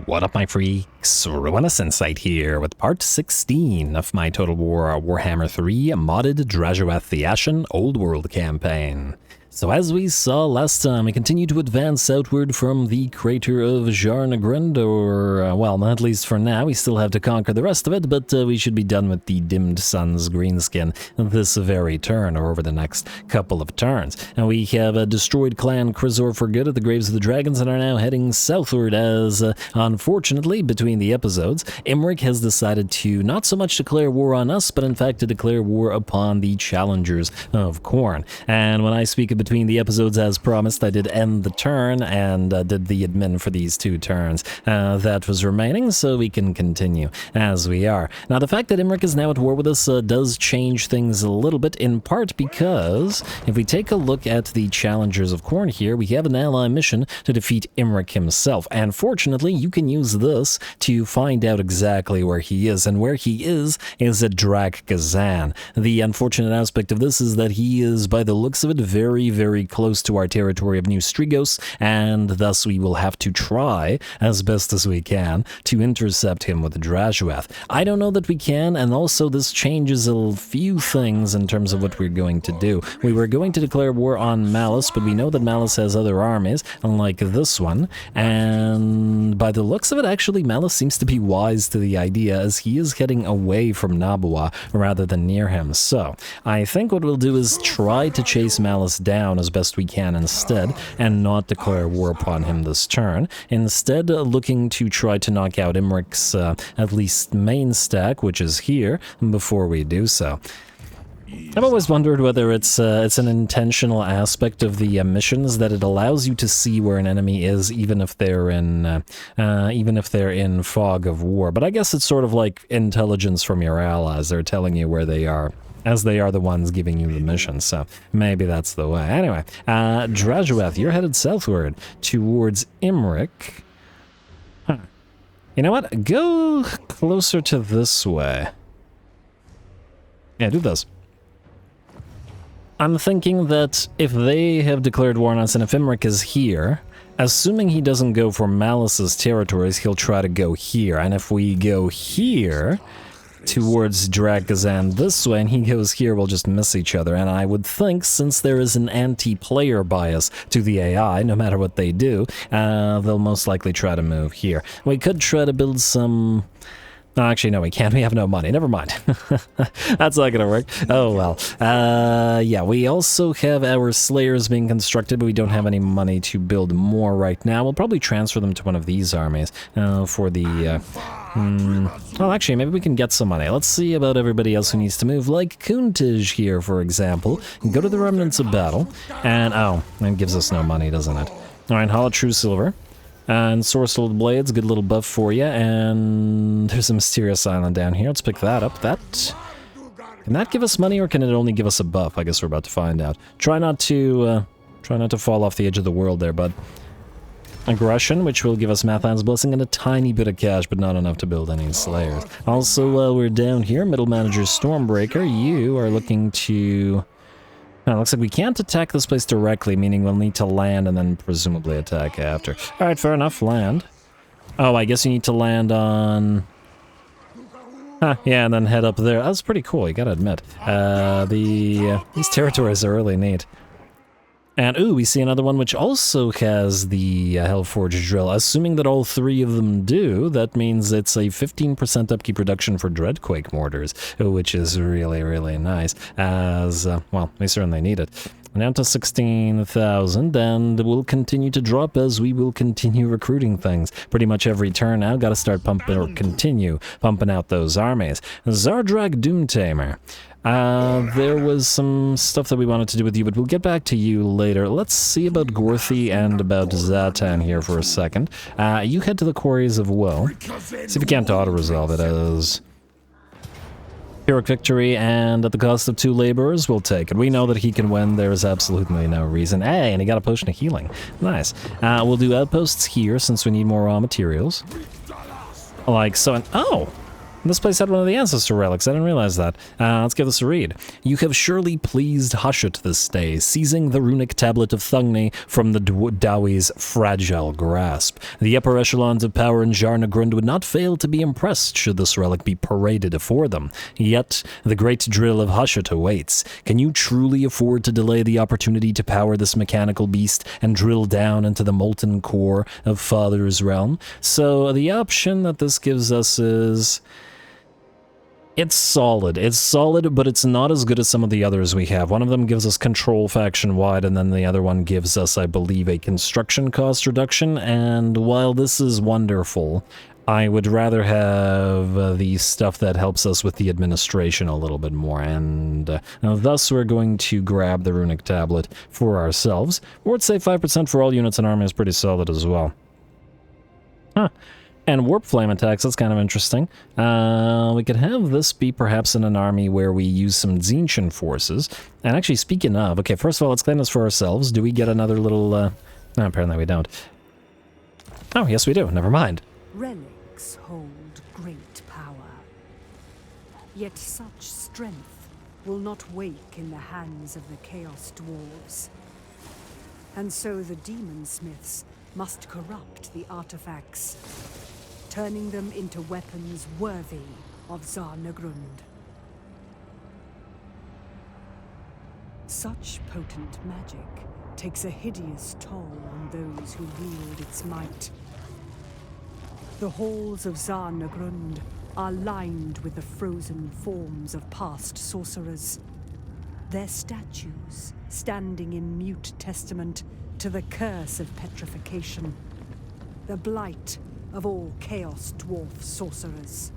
What up, my freaks? RuinusInsight here with part 16 of my Total War Warhammer 3 modded Drazhoath the Ashen Old World campaign. So as we saw last time, we continue to advance outward from the crater of Jarnagrindor. Well, at least for now. We still have to conquer the rest of it, but we should be done with the Dimmed Sunz greenskin this very turn, or over the next couple of turns. And we have destroyed Clan Gouger for good at the Graves of the Dragons and are now heading southward as, unfortunately, between the episodes, Imric has decided to not so much declare war on us, but in fact to declare war upon the Challengers of Khorne. And when I speak of between the episodes, as promised, I did end the turn and did the admin for these 2 turns. That was remaining, so we can continue as we are. Now, the fact that Imric is now at war with us does change things a little bit, in part because if we take a look at the Challengers of Khorne here, we have an ally mission to defeat Imric himself. And fortunately, you can use this to find out exactly where he is. And where he is at Drak Gazan. The unfortunate aspect of this is that he is, by the looks of it, very close to our territory of New Strigos, and thus we will have to try, as best as we can, to intercept him with Drazhoath. I don't know that we can, and also this changes a few things in terms of what we're going to do. We were going to declare war on Malus, but we know that Malus has other armies, unlike this one, and by the looks of it, actually, Malus seems to be wise to the idea, as he is heading away from Nabua rather than near him. So, I think what we'll do is try to chase Malus down as best we can instead, and not declare war upon him this turn. Instead, looking to try to knock out Imric's at least main stack, which is here, before we do so. I've always wondered whether it's an intentional aspect of the missions that it allows you to see where an enemy is, even if they're in fog of war. But I guess it's sort of like intelligence from your allies. They're telling you where they are, as they are the ones giving you the mission, so maybe that's the way. Anyway, Drazhoath, you're headed southward towards Imric. Huh. You know what? Go closer to this way. Yeah, do this. I'm thinking that if they have declared war on us, and if Imric is here, assuming he doesn't go for Malus's territories, he'll try to go here. And if we go here towards Drak Gazan this way, and he goes here, we'll just miss each other. And I would think, since there is an anti-player bias to the AI, no matter what they do, they'll most likely try to move here. We could try to build some... No, actually, no, we can't. We have no money. Never mind. That's not gonna work. Oh, well. Yeah, we also have our Slayers being constructed, but we don't have any money to build more right now. We'll probably transfer them to one of these armies for the... well, actually, maybe we can get some money. Let's see about everybody else who needs to move, like Kuntij here, for example. Go to the Remnants of Battle, and... oh, it gives us no money, doesn't it? Alright, Hollow True Silver. And Sorcerer's Blades, good little buff for you, and there's a Mysterious Island down here. Let's pick that up. Can that give us money, or can it only give us a buff? I guess we're about to find out. Try not to fall off the edge of the world there, bud. Aggression, which will give us Mathan's Blessing and a tiny bit of cash, but not enough to build any Slayers. Also, while we're down here, Middle Manager Stormbreaker, you are looking to... oh, looks like we can't attack this place directly, meaning we'll need to land and then presumably attack after. Alright, fair enough, land. Oh, I guess you need to land on... huh, yeah, and then head up there. That's pretty cool, you gotta admit. These territories are really neat. And, ooh, we see another one which also has the Hellforged Drill. Assuming that all 3 of them do, that means it's a 15% upkeep reduction for Dreadquake mortars, which is really nice, as, well, we certainly need it. Down to 16,000, and we'll continue to drop as we will continue recruiting things. Pretty much every turn now, gotta start pumping, or continue pumping out those armies. Zardrak Doomtamer. There was some stuff that we wanted to do with you, but we'll get back to you later. Let's see about Gorthy and about Zatan here for a second. You head to the Quarries of Woe. See if you can't auto-resolve it as... Pyrrhic victory, and at the cost of 2 laborers, we'll take it. We know that he can win, there's absolutely no reason. Hey, and he got a potion of healing. Nice. We'll do outposts here, since we need more raw materials. Like so, and oh! This place had one of the ancestor relics. I didn't realize that. Let's give this a read. You have surely pleased Hushet this day, seizing the runic tablet of Thungni from the Dowie's fragile grasp. The upper echelons of power in Jarnagrund would not fail to be impressed should this relic be paraded before them. Yet, the great drill of Hushet awaits. Can you truly afford to delay the opportunity to power this mechanical beast and drill down into the molten core of Father's realm? So, the option that this gives us is... It's solid, but it's not as good as some of the others we have. One of them gives us control faction-wide, and then the other one gives us, I believe, a construction cost reduction, and while this is wonderful, I would rather have the stuff that helps us with the administration a little bit more, and thus we're going to grab the runic tablet for ourselves. Or let's say 5% for all units in army is pretty solid as well. Huh. And warp flame attacks, that's kind of interesting. We could have this be perhaps in an army where we use some Tzeentchian forces. And actually, speaking of, okay, first of all, let's claim this for ourselves. Do we get another little, no, apparently we don't. Oh, yes we do, never mind. Relics hold great power. Yet such strength will not wake in the hands of the Chaos Dwarves. And so the demon smiths must corrupt the artifacts, turning them into weapons worthy of Zarnagrund. Such potent magic takes a hideous toll on those who wield its might. The halls of Zarnagrund are lined with the frozen forms of past sorcerers, their statues standing in mute testament to the curse of petrification, the blight of all Chaos Dwarf sorcerers.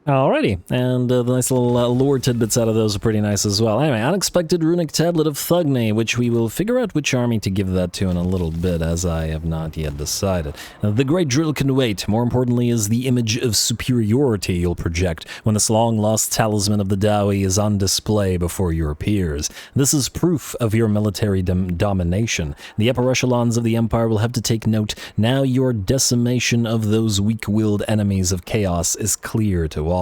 Alrighty, and the nice little lore tidbits out of those are pretty nice as well. Anyway, unexpected runic tablet of Thugni, which we will figure out which army to give that to in a little bit, as I have not yet decided. The great drill can wait. More importantly is the image of superiority you'll project when this long-lost talisman of the Dowie is on display before your peers. This is proof of your military domination. The upper echelons of the Empire will have to take note. Now your decimation of those weak-willed enemies of chaos is clear to all.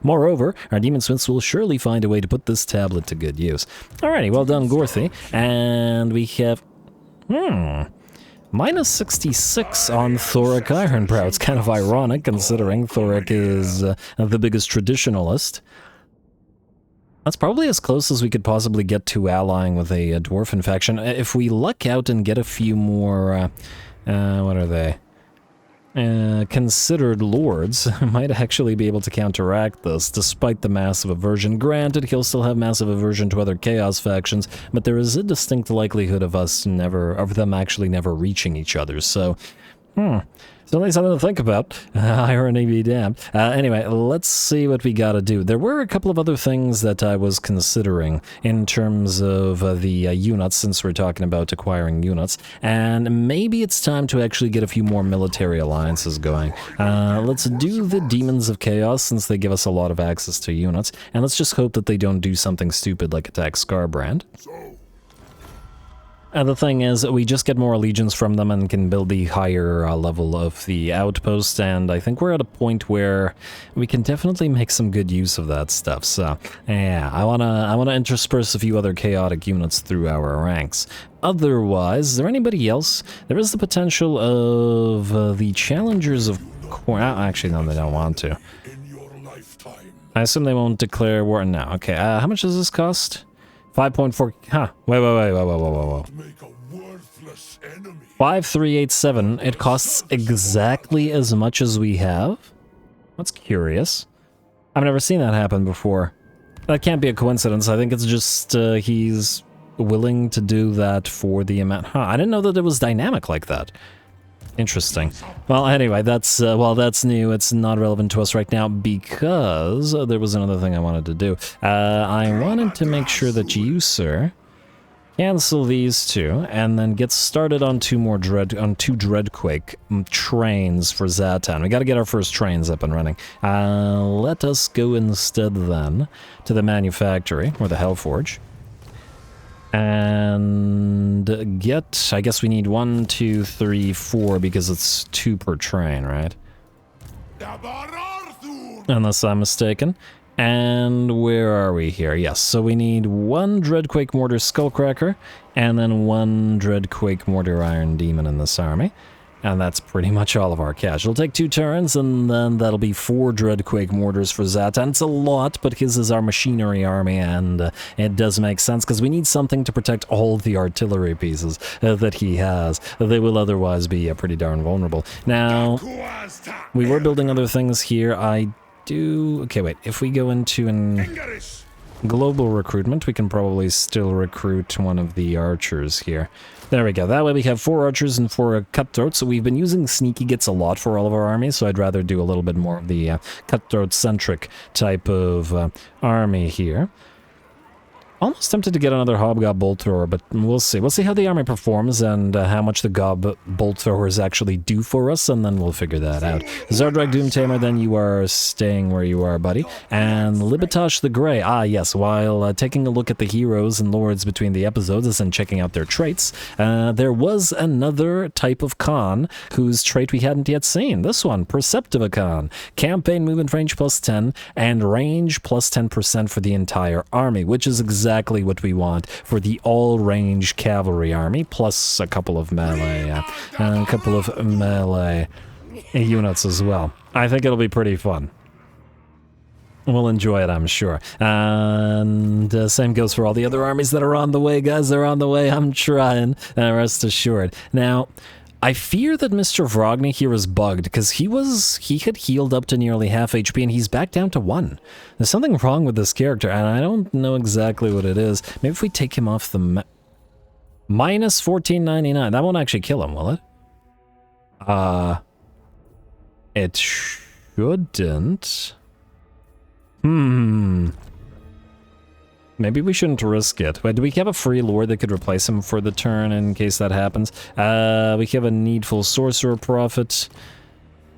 Moreover, our demon smiths will surely find a way to put this tablet to good use. Alrighty, well done, Gorthy. And we have... minus 66 on Thoric Ironbrow. It's kind of ironic, considering Thoric is the biggest traditionalist. That's probably as close as we could possibly get to allying with a dwarven faction. If we luck out and get a few more... what are they? Considered lords might actually be able to counteract this, despite the massive aversion. Granted, he'll still have massive aversion to other chaos factions, but there is a distinct likelihood of them actually never reaching each other, so, Certainly something to think about. Irony be damned. Anyway, let's see what we gotta do. There were a couple of other things that I was considering in terms of the units, since we're talking about acquiring units, and maybe it's time to actually get a few more military alliances going. Let's do the Demons of Chaos, since they give us a lot of access to units, and let's just hope that they don't do something stupid like attack Scarbrand. And the thing is, we just get more allegiance from them and can build the higher level of the outpost, and I think we're at a point where we can definitely make some good use of that stuff. So, yeah, I wanna intersperse a few other chaotic units through our ranks. Otherwise, is there anybody else? There is the potential of the Challengers of actually, no, they don't want to. I assume they won't declare war now. Okay, how much does this cost? 5.4, huh, whoa. 5387, it costs exactly as much as we have? That's curious. I've never seen that happen before. That can't be a coincidence, I think it's just, he's willing to do that for the amount. Huh, I didn't know that it was dynamic like that. Interesting. Well, anyway, that's new. It's not relevant to us right now because there was another thing I wanted to do. I wanted to make sure that you, sir, cancel these two and then get started on two Dreadquake trains for Zatan. We got to get our first trains up and running. Let us go instead then to the manufactory or the Hellforge. And and get... I guess we need 1, 2, 3, 4 because it's 2 per train, right? Unless I'm mistaken. And where are we here? Yes, so we need 1 Dreadquake Mortar Skullcracker and then 1 Dreadquake Mortar Iron Demon in this army. And that's pretty much all of our cash. It'll take 2 turns, and then that'll be 4 Dreadquake Mortars for Zatan. It's a lot, but his is our machinery army, and it does make sense, because we need something to protect all the artillery pieces that he has. They will otherwise be pretty darn vulnerable. Now, we were building other things here. Okay, wait. If we go into an global recruitment, we can probably still recruit one of the archers here. There we go. That way we have 4 archers and 4 cutthroats. So we've been using sneaky gets a lot for all of our armies, so I'd rather do a little bit more of the cutthroat-centric type of army here. Almost tempted to get another Hobgob Bolt Thrower, but we'll see. We'll see how the army performs and how much the Gob Bolt Throwers actually do for us, and then we'll figure that out. Zardrak Doomtamer, then you are staying where you are, buddy. And Libetosh the Grey. Ah, yes, while taking a look at the heroes and lords between the episodes and checking out their traits, there was another type of Khan whose trait we hadn't yet seen. This one, Perceptiva Khan. Campaign movement range plus 10 and range plus 10% for the entire army, which is exactly what we want for the all-range cavalry army, plus a couple of melee units as well. I think it'll be pretty fun. We'll enjoy it, I'm sure. And same goes for all the other armies that are on the way, guys. They're on the way. I'm trying, rest assured. Now, I fear that Mr. Vrogny here is bugged, because he had healed up to nearly half HP, and he's back down to 1. There's something wrong with this character, and I don't know exactly what it is. Maybe if we take him off the map... Minus 1499. That won't actually kill him, will it? It shouldn't. Maybe we shouldn't risk it. Wait, do we have a free lord that could replace him for the turn in case that happens? We have a needful sorcerer prophet.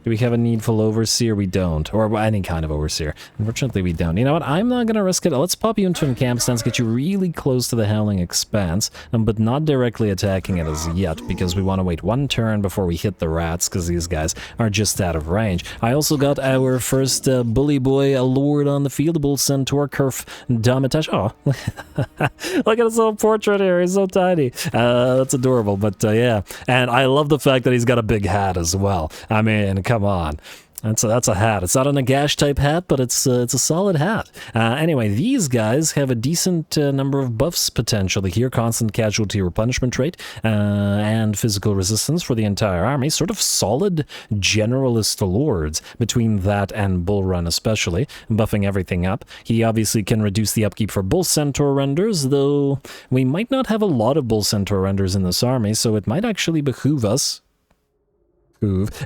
Do we have a needful overseer? We don't. Or any kind of overseer. Unfortunately, we don't. You know what? I'm not going to risk it. Let's pop you into a camp stance, get you really close to the Howling Expanse, but not directly attacking it as yet, because we want to wait 1 turn before we hit the rats, because these guys are just out of range. I also got our first bully boy, a lord on the field, a bull centaur, Kerf Damitash. Oh, look at his little portrait here. He's so tiny. That's adorable, but yeah. And I love the fact that he's got a big hat as well. I mean, come on. That's a hat. It's not a Nagash type hat, but it's a solid hat. Anyway, these guys have a decent number of buffs potentially here. Constant casualty replenishment rate and physical resistance for the entire army. Sort of solid generalist lords between that and Bull Run especially, buffing everything up. He obviously can reduce the upkeep for Bull Centaur renders, though we might not have a lot of Bull Centaur renders in this army, so it might actually behoove us.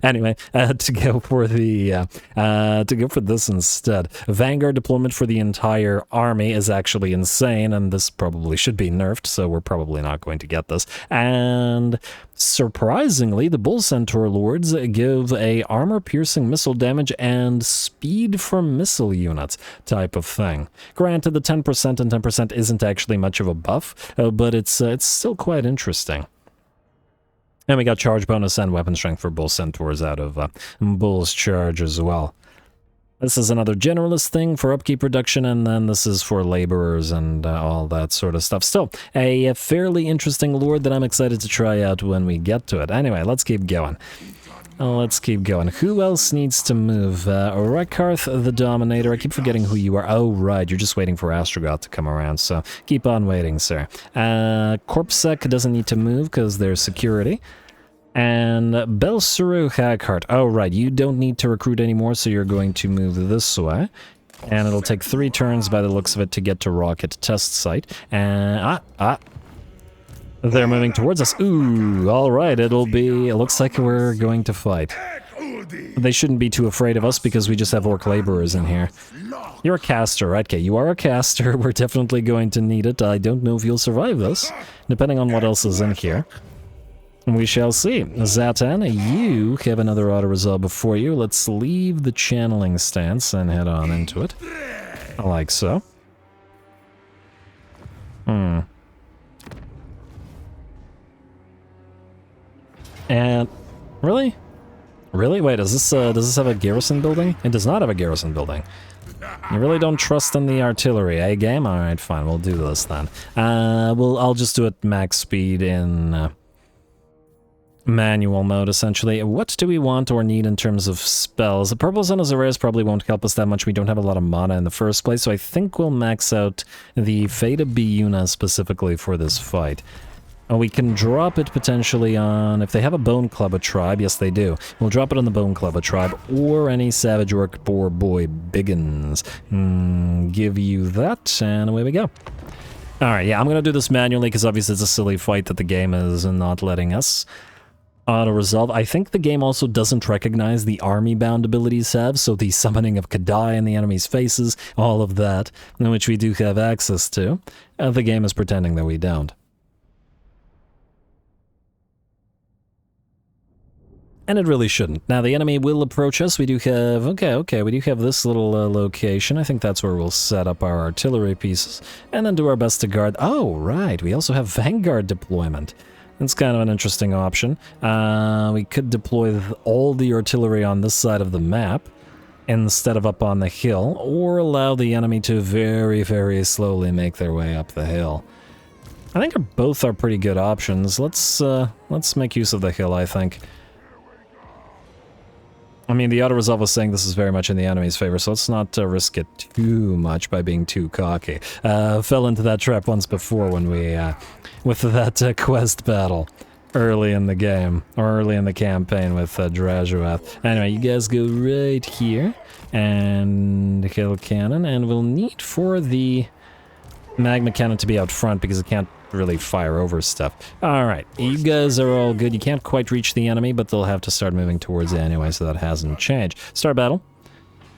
Anyway, to go for this instead. Vanguard deployment for the entire army is actually insane, and this probably should be nerfed, so we're probably not going to get this. And surprisingly, the Bull Centaur Lords give a armor-piercing missile damage and speed for missile units type of thing. Granted, the 10% and 10% isn't actually much of a buff, but it's still quite interesting. And we got charge bonus and weapon strength for Bull Centaurs out of Bull's charge as well. This is another generalist thing for upkeep reduction, and then this is for laborers and all that sort of stuff. Still, a fairly interesting lord that I'm excited to try out when we get to it. Anyway, let's keep going. Let's keep going. Who else needs to move? Rekarth the Dominator. I keep forgetting who you are. Oh, right. You're just waiting for Astrogoth to come around, so keep on waiting, sir. Corpsec doesn't need to move because there's security. And Belsaru Hagheart. Oh, right. You don't need to recruit anymore, so you're going to move this way. And it'll take 3 turns by the looks of it to get to Rocket Test Site. And they're moving towards us. Ooh, all right. It looks like we're going to fight. They shouldn't be too afraid of us because we just have orc laborers in here. You're a caster, right? Okay, you are a caster. We're definitely going to need it. I don't know if you'll survive this, depending on what else is in here. We shall see. Zatan, you have another auto-resolve before you. Let's leave the channeling stance and head on into it. Like so. And really? Really? Wait, does this have a garrison building? It does not have a garrison building. You really don't trust in the artillery, eh, game? Alright, fine, we'll do this then. I'll just do it max speed in manual mode, essentially. What do we want or need in terms of spells? The Purple Sun as a rares probably won't help us that much. We don't have a lot of mana in the first place, so I think we'll max out the Fata Biuna specifically for this fight. We can drop it potentially on, if they have a Bone Clubber tribe, yes they do. We'll drop it on the Bone Clubber tribe, or any Savage Orc Boar Boy Biggins. Give you that, and away we go. Alright, yeah, I'm gonna do this manually, because obviously it's a silly fight that the game is not letting us auto-resolve. I think the game also doesn't recognize the army-bound abilities have, so the summoning of Kadai in the enemy's faces, all of that, which we do have access to. The game is pretending that we don't. And it really shouldn't. Now, the enemy will approach us. We do have... Okay, we do have this little location. I think that's where we'll set up our artillery pieces. And then do our best to guard... Oh, right. We also have Vanguard deployment. It's kind of an interesting option. We could deploy all the artillery on this side of the map instead of up on the hill, or allow the enemy to very, very slowly make their way up the hill. I think both are pretty good options. Let's make use of the hill, I think. I mean, the auto-resolve was saying this is very much in the enemy's favor, so let's not risk it too much by being too cocky. Fell into that trap once before when we, with that quest battle early in the game, or early in the campaign with Drazhoath. Anyway, you guys go right here, and hill cannon, and we'll need for the magma cannon to be out front because it can't really fire over stuff. Alright, you guys are all good. You can't quite reach the enemy, but they'll have to start moving towards it anyway, so that hasn't changed. Start battle.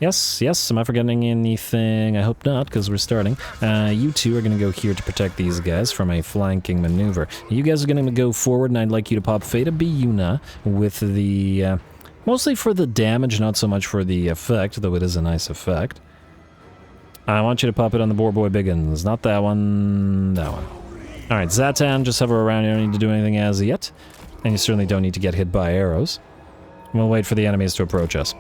Yes, am I forgetting anything? I hope not, because we're starting. You two are going to go here to protect these guys from a flanking maneuver. You guys are going to go forward, and I'd like you to pop Fata Biuna with the... mostly for the damage, not so much for the effect, though it is a nice effect. I want you to pop it on the Boar Boy Biggins. Not that one, that one. Alright, Zatan, just hover around. You don't need to do anything as yet. And you certainly don't need to get hit by arrows. We'll wait for the enemies to approach us.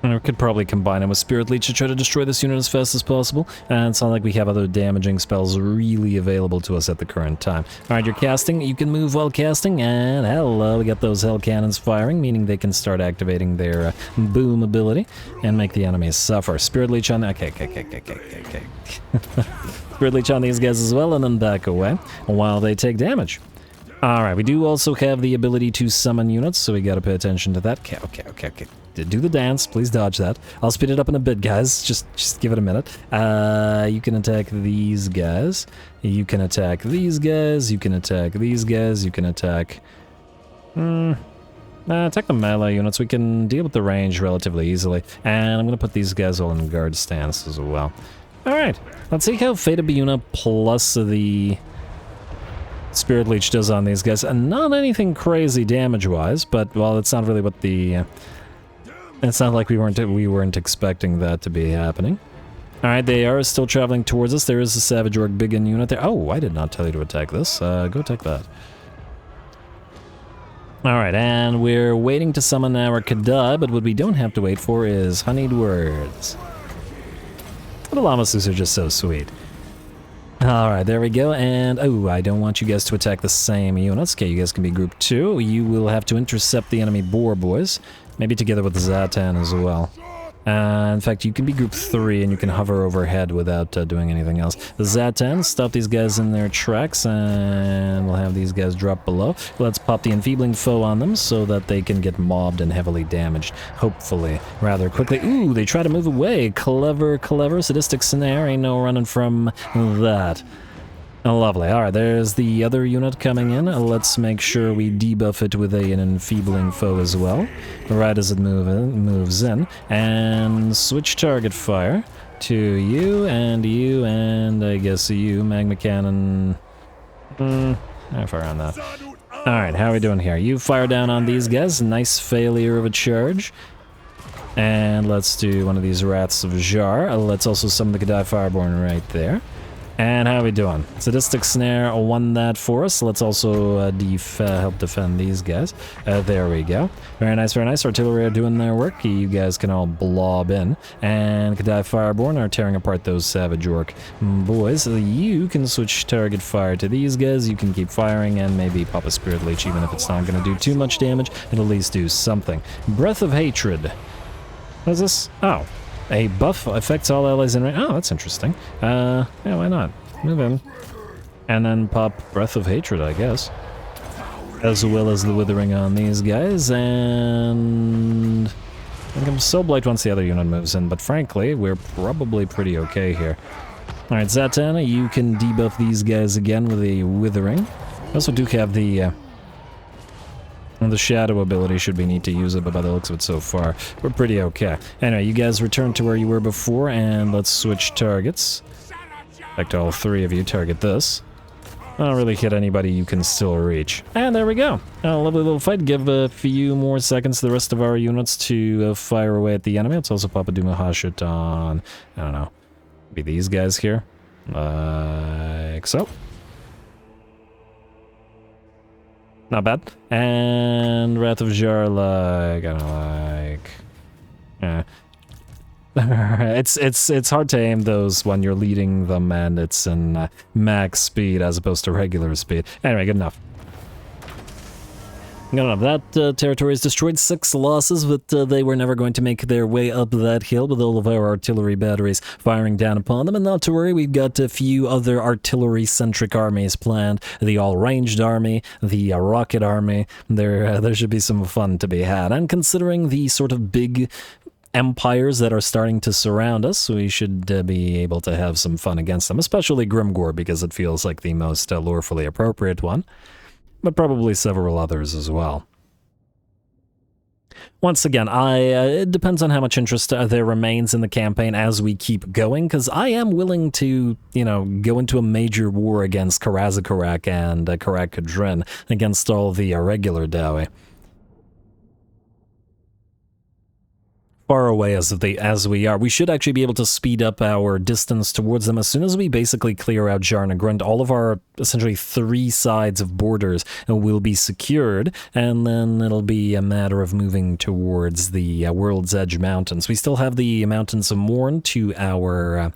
And we could probably combine it with Spirit Leech to try to destroy this unit as fast as possible. And it's not like we have other damaging spells really available to us at the current time. Alright, you're casting. You can move while casting. And hello, we got those hell cannons firing, meaning they can start activating their boom ability and make the enemies suffer. Spirit Leech on... Okay. Spirit Leech on these guys as well, and then back away while they take damage. Alright, we do also have the ability to summon units, so we gotta pay attention to that. Okay. Do the dance, please dodge that. I'll speed it up in a bit, guys. Just give it a minute. You can attack these guys. You can attack these guys. You can attack these guys. You can attack... attack the melee units. We can deal with the range relatively easily. And I'm gonna put these guys all in guard stance as well. Alright, let's see how Fata Biuna plus the Spirit Leech does on these guys. And not anything crazy damage-wise, but, well, it's not really what the... it's not like we weren't expecting that to be happening. Alright, they are still traveling towards us. There is a Savage Orc Biggin unit there. Oh, I did not tell you to attack this. Go attack that. Alright, and we're waiting to summon our Kadai, but what we don't have to wait for is honeyed words. The Lamasus are just so sweet. Alright, there we go, and oh, I don't want you guys to attack the same units. Okay, you guys can be group 2. You will have to intercept the enemy boar boys, maybe together with the Zatan as well. In fact, you can be group 3 and you can hover overhead without doing anything else. The Zatan, stop these guys in their tracks, and we'll have these guys drop below. Let's pop the enfeebling foe on them so that they can get mobbed and heavily damaged, hopefully, rather quickly. Ooh, they try to move away. Clever, sadistic snare. Ain't no running from that. Lovely. Alright, there's the other unit coming in. Let's make sure we debuff it with an enfeebling foe as well, right as it moves in. And switch target fire to you, and I guess you, magma cannon. How far on that? Alright, how are we doing here? You fire down on these guys. Nice failure of a charge. And let's do one of these Wraths of Jar. Let's also summon the Kadai Fireborn right there. And how are we doing? Sadistic Snare won that for us. Let's also help defend these guys. There we go. Very nice, very nice. Artillery are doing their work. You guys can all blob in. And Kadai Fireborn are tearing apart those Savage Orc boys. You can switch target fire to these guys. You can keep firing and maybe pop a Spirit Leech, even if it's not going to do too much damage. It'll at least do something. Breath of Hatred. What is this? Oh. A buff affects all allies in range. Oh, that's interesting. Yeah, why not? Move in. And then pop Breath of Hatred, I guess. As well as the Withering on these guys, and... I think I'm Soul Blight once the other unit moves in, but frankly, we're probably pretty okay here. Alright, Zatanna, you can debuff these guys again with a Withering. I also do have the Shadow ability, should be neat to use it, but by the looks of it so far, we're pretty okay. Anyway, you guys return to where you were before, and let's switch targets. In fact, all three of you target this. I don't really hit anybody you can still reach. And there we go. A lovely little fight. Give a few more seconds to the rest of our units to fire away at the enemy. Let's also pop a Dumahashit on, I don't know, maybe these guys here. Like so. Not bad. And Wrath of Jarla, I don't like... it's hard to aim those when you're leading them and it's in max speed as opposed to regular speed. Anyway, good enough. Good enough. That territory is destroyed. 6 losses, but they were never going to make their way up that hill with all of our artillery batteries firing down upon them. And not to worry, we've got a few other artillery-centric armies planned. The all-ranged army, the rocket army. There should be some fun to be had. And considering the sort of big empires that are starting to surround us, we should be able to have some fun against them, especially Grimgor, because it feels like the most lorefully appropriate one. But probably several others as well. Once again, it depends on how much interest there remains in the campaign as we keep going, because I am willing to, go into a major war against Karazakarak and Karak Kadrin, against all the regular Dawi. Far away as we are, we should actually be able to speed up our distance towards them as soon as we basically clear out Jarnagrund. All of our essentially 3 sides of borders will be secured, and then it'll be a matter of moving towards the World's Edge Mountains. We still have the Mountains of Morn to our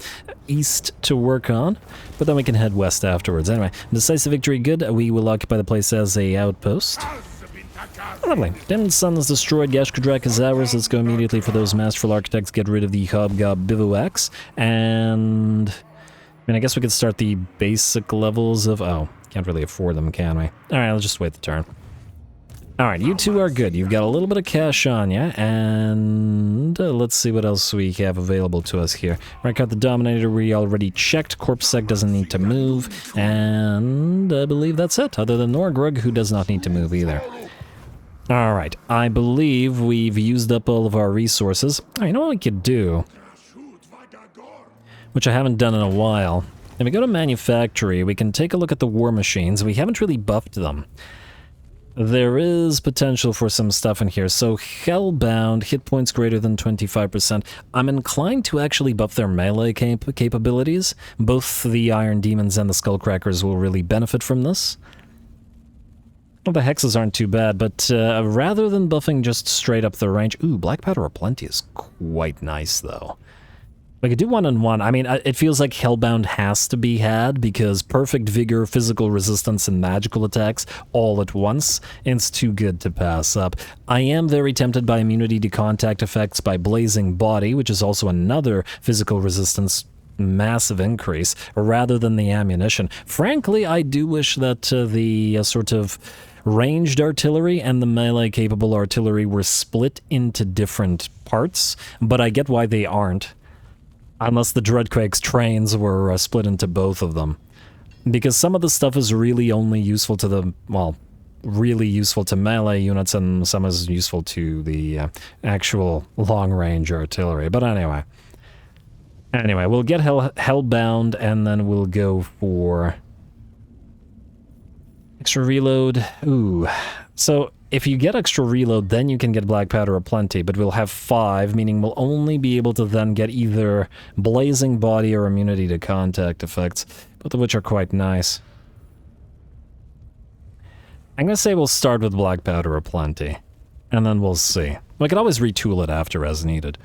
east to work on, but then we can head west afterwards. Anyway, decisive victory, good. We will occupy the place as a outpost. Lovely. Dimmed Sunz destroyed. Yashkadrak is ours. Let's go immediately for those Masterful Architects, get rid of the Hobgob Bivouacs, and... I guess we could start the basic levels of... Oh, can't really afford them, can we? Alright, let's just wait the turn. Alright, you two are good. You've got a little bit of cash on you, and let's see what else we have available to us here. Right, got the Dominator we already checked. Corpsec doesn't need to move, and I believe that's it, other than Norgrug, who does not need to move either. Alright, I believe we've used up all of our resources. You know what we could do? Which I haven't done in a while. If we go to Manufactory, we can take a look at the war machines. We haven't really buffed them. There is potential for some stuff in here. So, Hellbound, hit points greater than 25%. I'm inclined to actually buff their melee capabilities. Both the Iron Demons and the Skullcrackers will really benefit from this. Well, the hexes aren't too bad, but rather than buffing just straight up the range... Ooh, Black Powder Aplenty is quite nice, though. We could do 1-on-1. I mean, it feels like Hellbound has to be had, because perfect vigor, physical resistance, and magical attacks all at once, it's too good to pass up. I am very tempted by immunity to contact effects by Blazing Body, which is also another physical resistance massive increase, rather than the ammunition. Frankly, I do wish that the sort of ranged artillery and the melee-capable artillery were split into different parts, but I get why they aren't. Unless the Dreadquake's trains were split into both of them. Because some of the stuff is really only useful to the, well, really useful to melee units, and some is useful to the actual long-range artillery. But anyway. Anyway, we'll get Hellbound, and then we'll go for... extra reload. Ooh. So, if you get extra reload, then you can get black powder aplenty, but we'll have 5, meaning we'll only be able to then get either blazing body or immunity to contact effects, both of which are quite nice. I'm gonna say we'll start with black powder aplenty, and then we'll see. We can always retool it after as needed.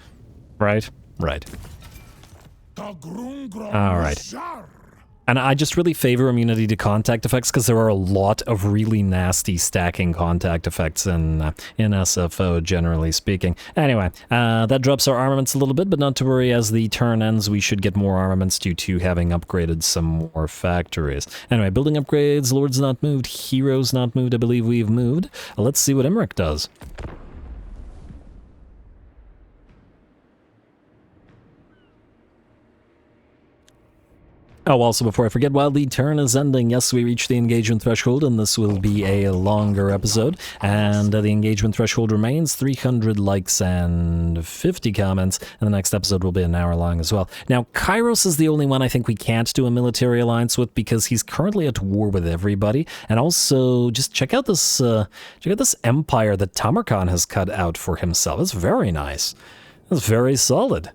Right? Right. Alright. And I just really favor immunity to contact effects because there are a lot of really nasty stacking contact effects in SFO, generally speaking. Anyway, that drops our armaments a little bit, but not to worry. As the turn ends, we should get more armaments due to having upgraded some more factories. Anyway, building upgrades, Lord's not moved, Hero's not moved, I believe we've moved. Let's see what Imric does. Oh, also, before I forget, while the turn is ending, yes, we reached the engagement threshold, and this will be a longer episode, and the engagement threshold remains 300 likes and 50 comments, and the next episode will be an hour long as well. Now, Kairos is the only one I think we can't do a military alliance with, because he's currently at war with everybody, and also, just check out this empire that Tamarkan has cut out for himself. It's very nice. It's very solid.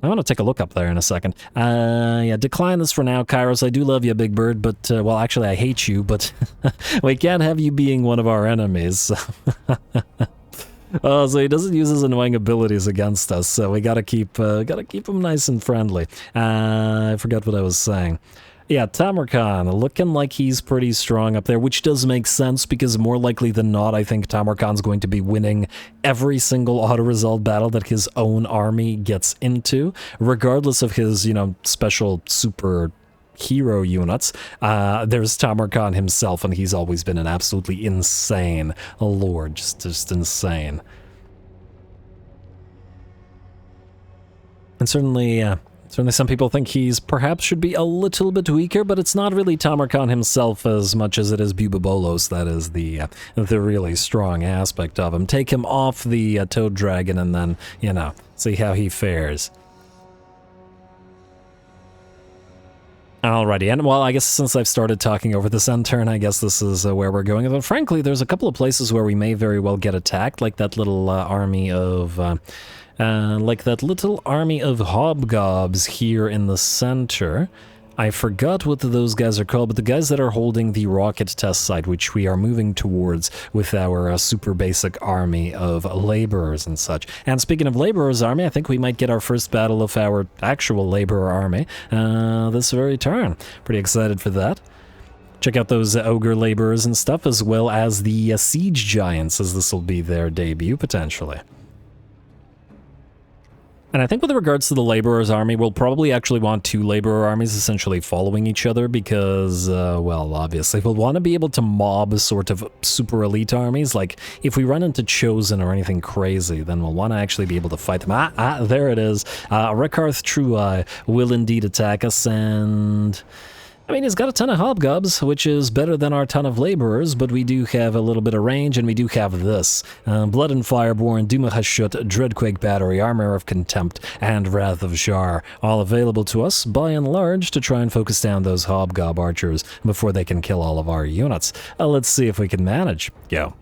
I want to take a look up there in a second. Yeah, decline this for now, Kairos. I do love you, Big Bird, but, well, actually, I hate you, but we can't have you being one of our enemies. Oh, so he doesn't use his annoying abilities against us, so we gotta keep him nice and friendly. I forgot what I was saying. Yeah, Tamarkan, looking like he's pretty strong up there, which does make sense, because more likely than not, I think Tamarkan's going to be winning every single auto-resolve battle that his own army gets into, regardless of his, you know, special super hero units. There's Tamarkan himself, and he's always been an absolutely insane lord, just insane. And certainly some people think he's perhaps should be a little bit weaker, but it's not really Tamarkan himself as much as it is Bubabolos that is the really strong aspect of him. Take him off the Toad Dragon and then, you know, see how he fares. Alrighty, and well, I guess since I've started talking over this end turn, I guess this is where we're going. But frankly, there's a couple of places where we may very well get attacked, like that little army of... hobgobs here in the center. I forgot what those guys are called, but the guys that are holding the rocket test site, which we are moving towards with our super basic army of laborers and such. And speaking of laborers army, I think we might get our first battle of our actual laborer army this very turn. Pretty excited for that. Check out those ogre laborers and stuff, as well as the siege giants, as this will be their debut potentially. And I think with regards to the laborers army, we'll probably actually want 2 laborer armies essentially following each other because, well, obviously we'll want to be able to mob sort of super elite armies. Like, if we run into Chosen or anything crazy, then we'll want to actually be able to fight them. There it is. Rekarth Trueye will indeed attack us, and... I mean, he's got a ton of hobgobs, which is better than our ton of laborers, but we do have a little bit of range, and we do have this. Blood and Fireborn, Duma Hashut, Dreadquake Battery, Armor of Contempt, and Wrath of Shar, all available to us, by and large, to try and focus down those hobgob archers before they can kill all of our units. Let's see if we can manage. Go.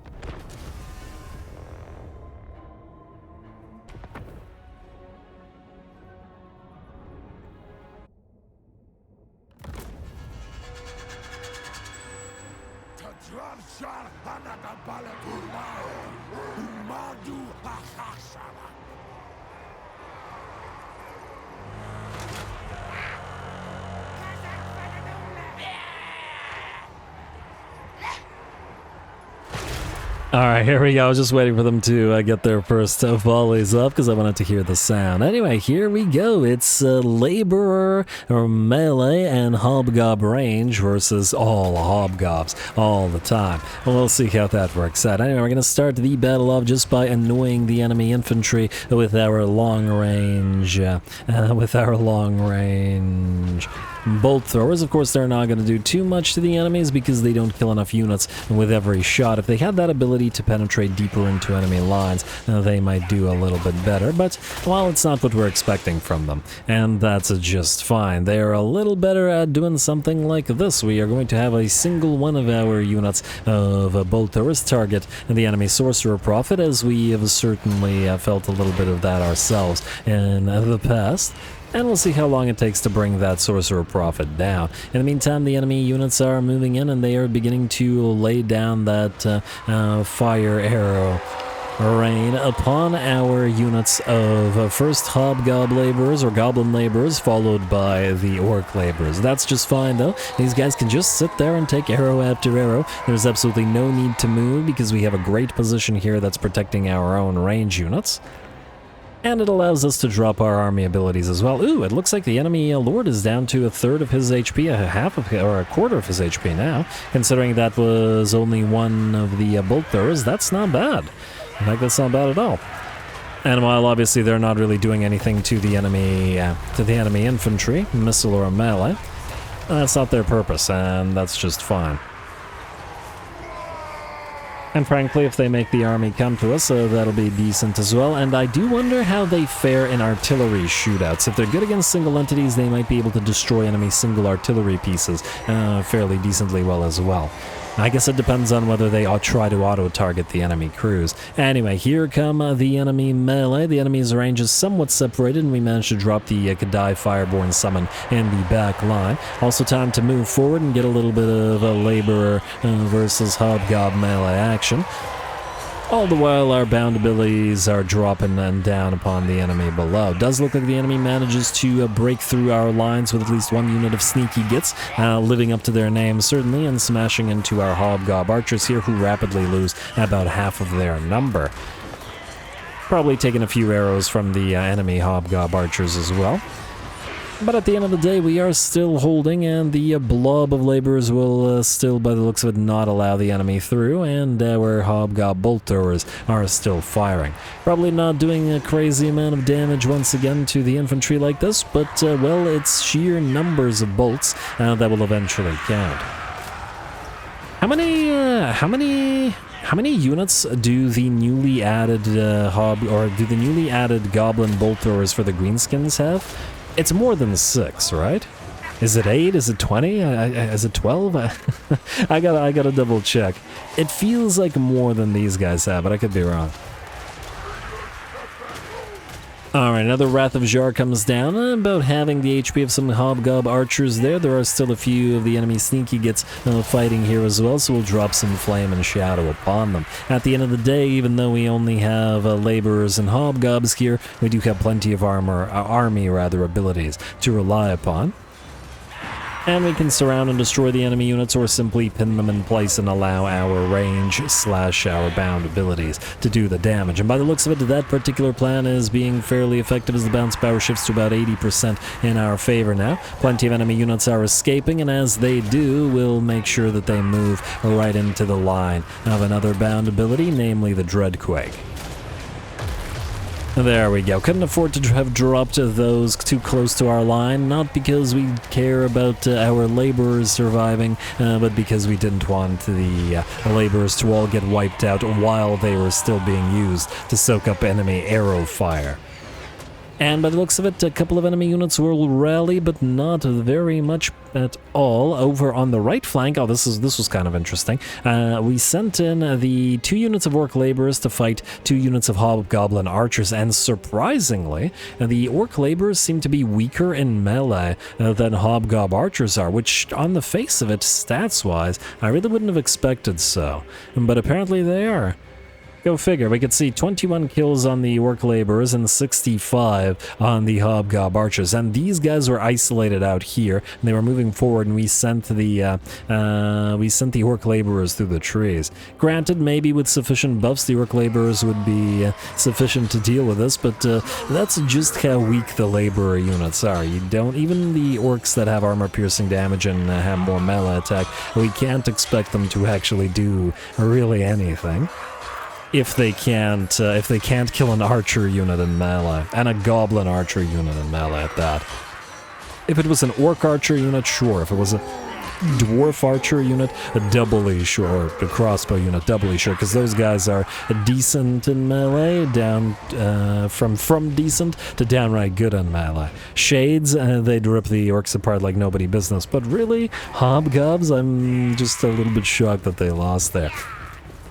Alright, here we go. I was just waiting for them to get their first volleys up because I wanted to hear the sound. Anyway, here we go. It's laborer, or melee, and hobgob range versus all hobgobs all the time. We'll see how that works out. Anyway, we're going to start the battle off just by annoying the enemy infantry with our long range, bolt throwers. Of course, they're not going to do too much to the enemies because they don't kill enough units with every shot. If they had that ability to penetrate deeper into enemy lines, they might do a little bit better, but, well, it's not what we're expecting from them, and that's just fine. They are a little better at doing something like this. We are going to have a single one of our units of bolt throwers target the enemy sorcerer prophet, as we have certainly felt a little bit of that ourselves in the past. And we'll see how long it takes to bring that sorcerer prophet down. In the meantime, the enemy units are moving in and they are beginning to lay down that fire arrow rain upon our units of first hobgoblin laborers or goblin laborers, followed by the orc laborers. That's just fine though. These guys can just sit there and take arrow after arrow. There's absolutely no need to move because we have a great position here that's protecting our own range units. And it allows us to drop our army abilities as well. Ooh, it looks like the enemy lord is down to a third of his HP, or a quarter of his HP now. Considering that was only one of the bolt throwers, that's not bad. In fact, that's not bad at all. And while obviously they're not really doing anything to the enemy infantry, missile or melee, that's not their purpose, and that's just fine. And frankly, if they make the army come to us, that'll be decent as well. And I do wonder how they fare in artillery shootouts. If they're good against single entities, they might be able to destroy enemy single artillery pieces fairly decently well as well. I guess it depends on whether they try to auto-target the enemy crews. Anyway, here come the enemy melee. The enemy's range is somewhat separated, and we managed to drop the Kadai Fireborn summon in the back line. Also time to move forward and get a little bit of a laborer versus hobgob melee action. All the while our bound abilities are dropping and down upon the enemy below. Does look like the enemy manages to break through our lines with at least one unit of sneaky gits, living up to their name certainly, and smashing into our hobgob archers here, who rapidly lose about half of their number. Probably taking a few arrows from the enemy hobgob archers as well. But at the end of the day, we are still holding, and the blob of laborers will still, by the looks of it, not allow the enemy through, and our hobgob bolt throwers are still firing. Probably not doing a crazy amount of damage once again to the infantry like this, but, well, it's sheer numbers of bolts that will eventually count. How many units do the newly added goblin bolt throwers for the greenskins have? It's more than 6, right? Is it 8? Is it 20? Is it 12? I gotta double check. It feels like more than these guys have, but I could be wrong. Alright, another Wrath of Jar comes down, about having the HP of some hobgob archers there. There are still a few of the enemy sneaky gits fighting here as well, so we'll drop some flame and shadow upon them. At the end of the day, even though we only have laborers and hobgobs here, we do have plenty of army abilities to rely upon. And we can surround and destroy the enemy units, or simply pin them in place and allow our range / our bound abilities to do the damage. And by the looks of it, that particular plan is being fairly effective, as the bounce power shifts to about 80% in our favor now. Plenty of enemy units are escaping, and as they do, we'll make sure that they move right into the line of another bound ability, namely the Dreadquake. There we go. Couldn't afford to have dropped those too close to our line, not because we care about our laborers surviving, but because we didn't want the laborers to all get wiped out while they were still being used to soak up enemy arrow fire. And by the looks of it, a couple of enemy units will rally, but not very much at all. Over on the right flank, oh, this was kind of interesting. We sent in the 2 units of orc laborers to fight 2 units of hobgoblin archers, and surprisingly, the orc laborers seem to be weaker in melee than hobgob archers are, which, on the face of it, stats-wise, I really wouldn't have expected so. But apparently they are. Go figure. We could see 21 kills on the orc laborers and 65 on the hobgob archers, and these guys were isolated out here, and they were moving forward, and we sent the orc laborers through the trees. Granted, maybe with sufficient buffs, the orc laborers would be sufficient to deal with this, but that's just how weak the laborer units are. You don't, even the orcs that have armor-piercing damage and have more melee attack, we can't expect them to actually do really anything. If they can't kill an archer unit in melee, and a goblin archer unit in melee at that. If it was an orc archer unit, sure. If it was a dwarf archer unit, doubly sure. The crossbow unit, doubly sure, because those guys are decent in melee, down from decent to downright good in melee. Shades, they'd rip the orcs apart like nobody business, but really, hobgobs, I'm just a little bit shocked that they lost there.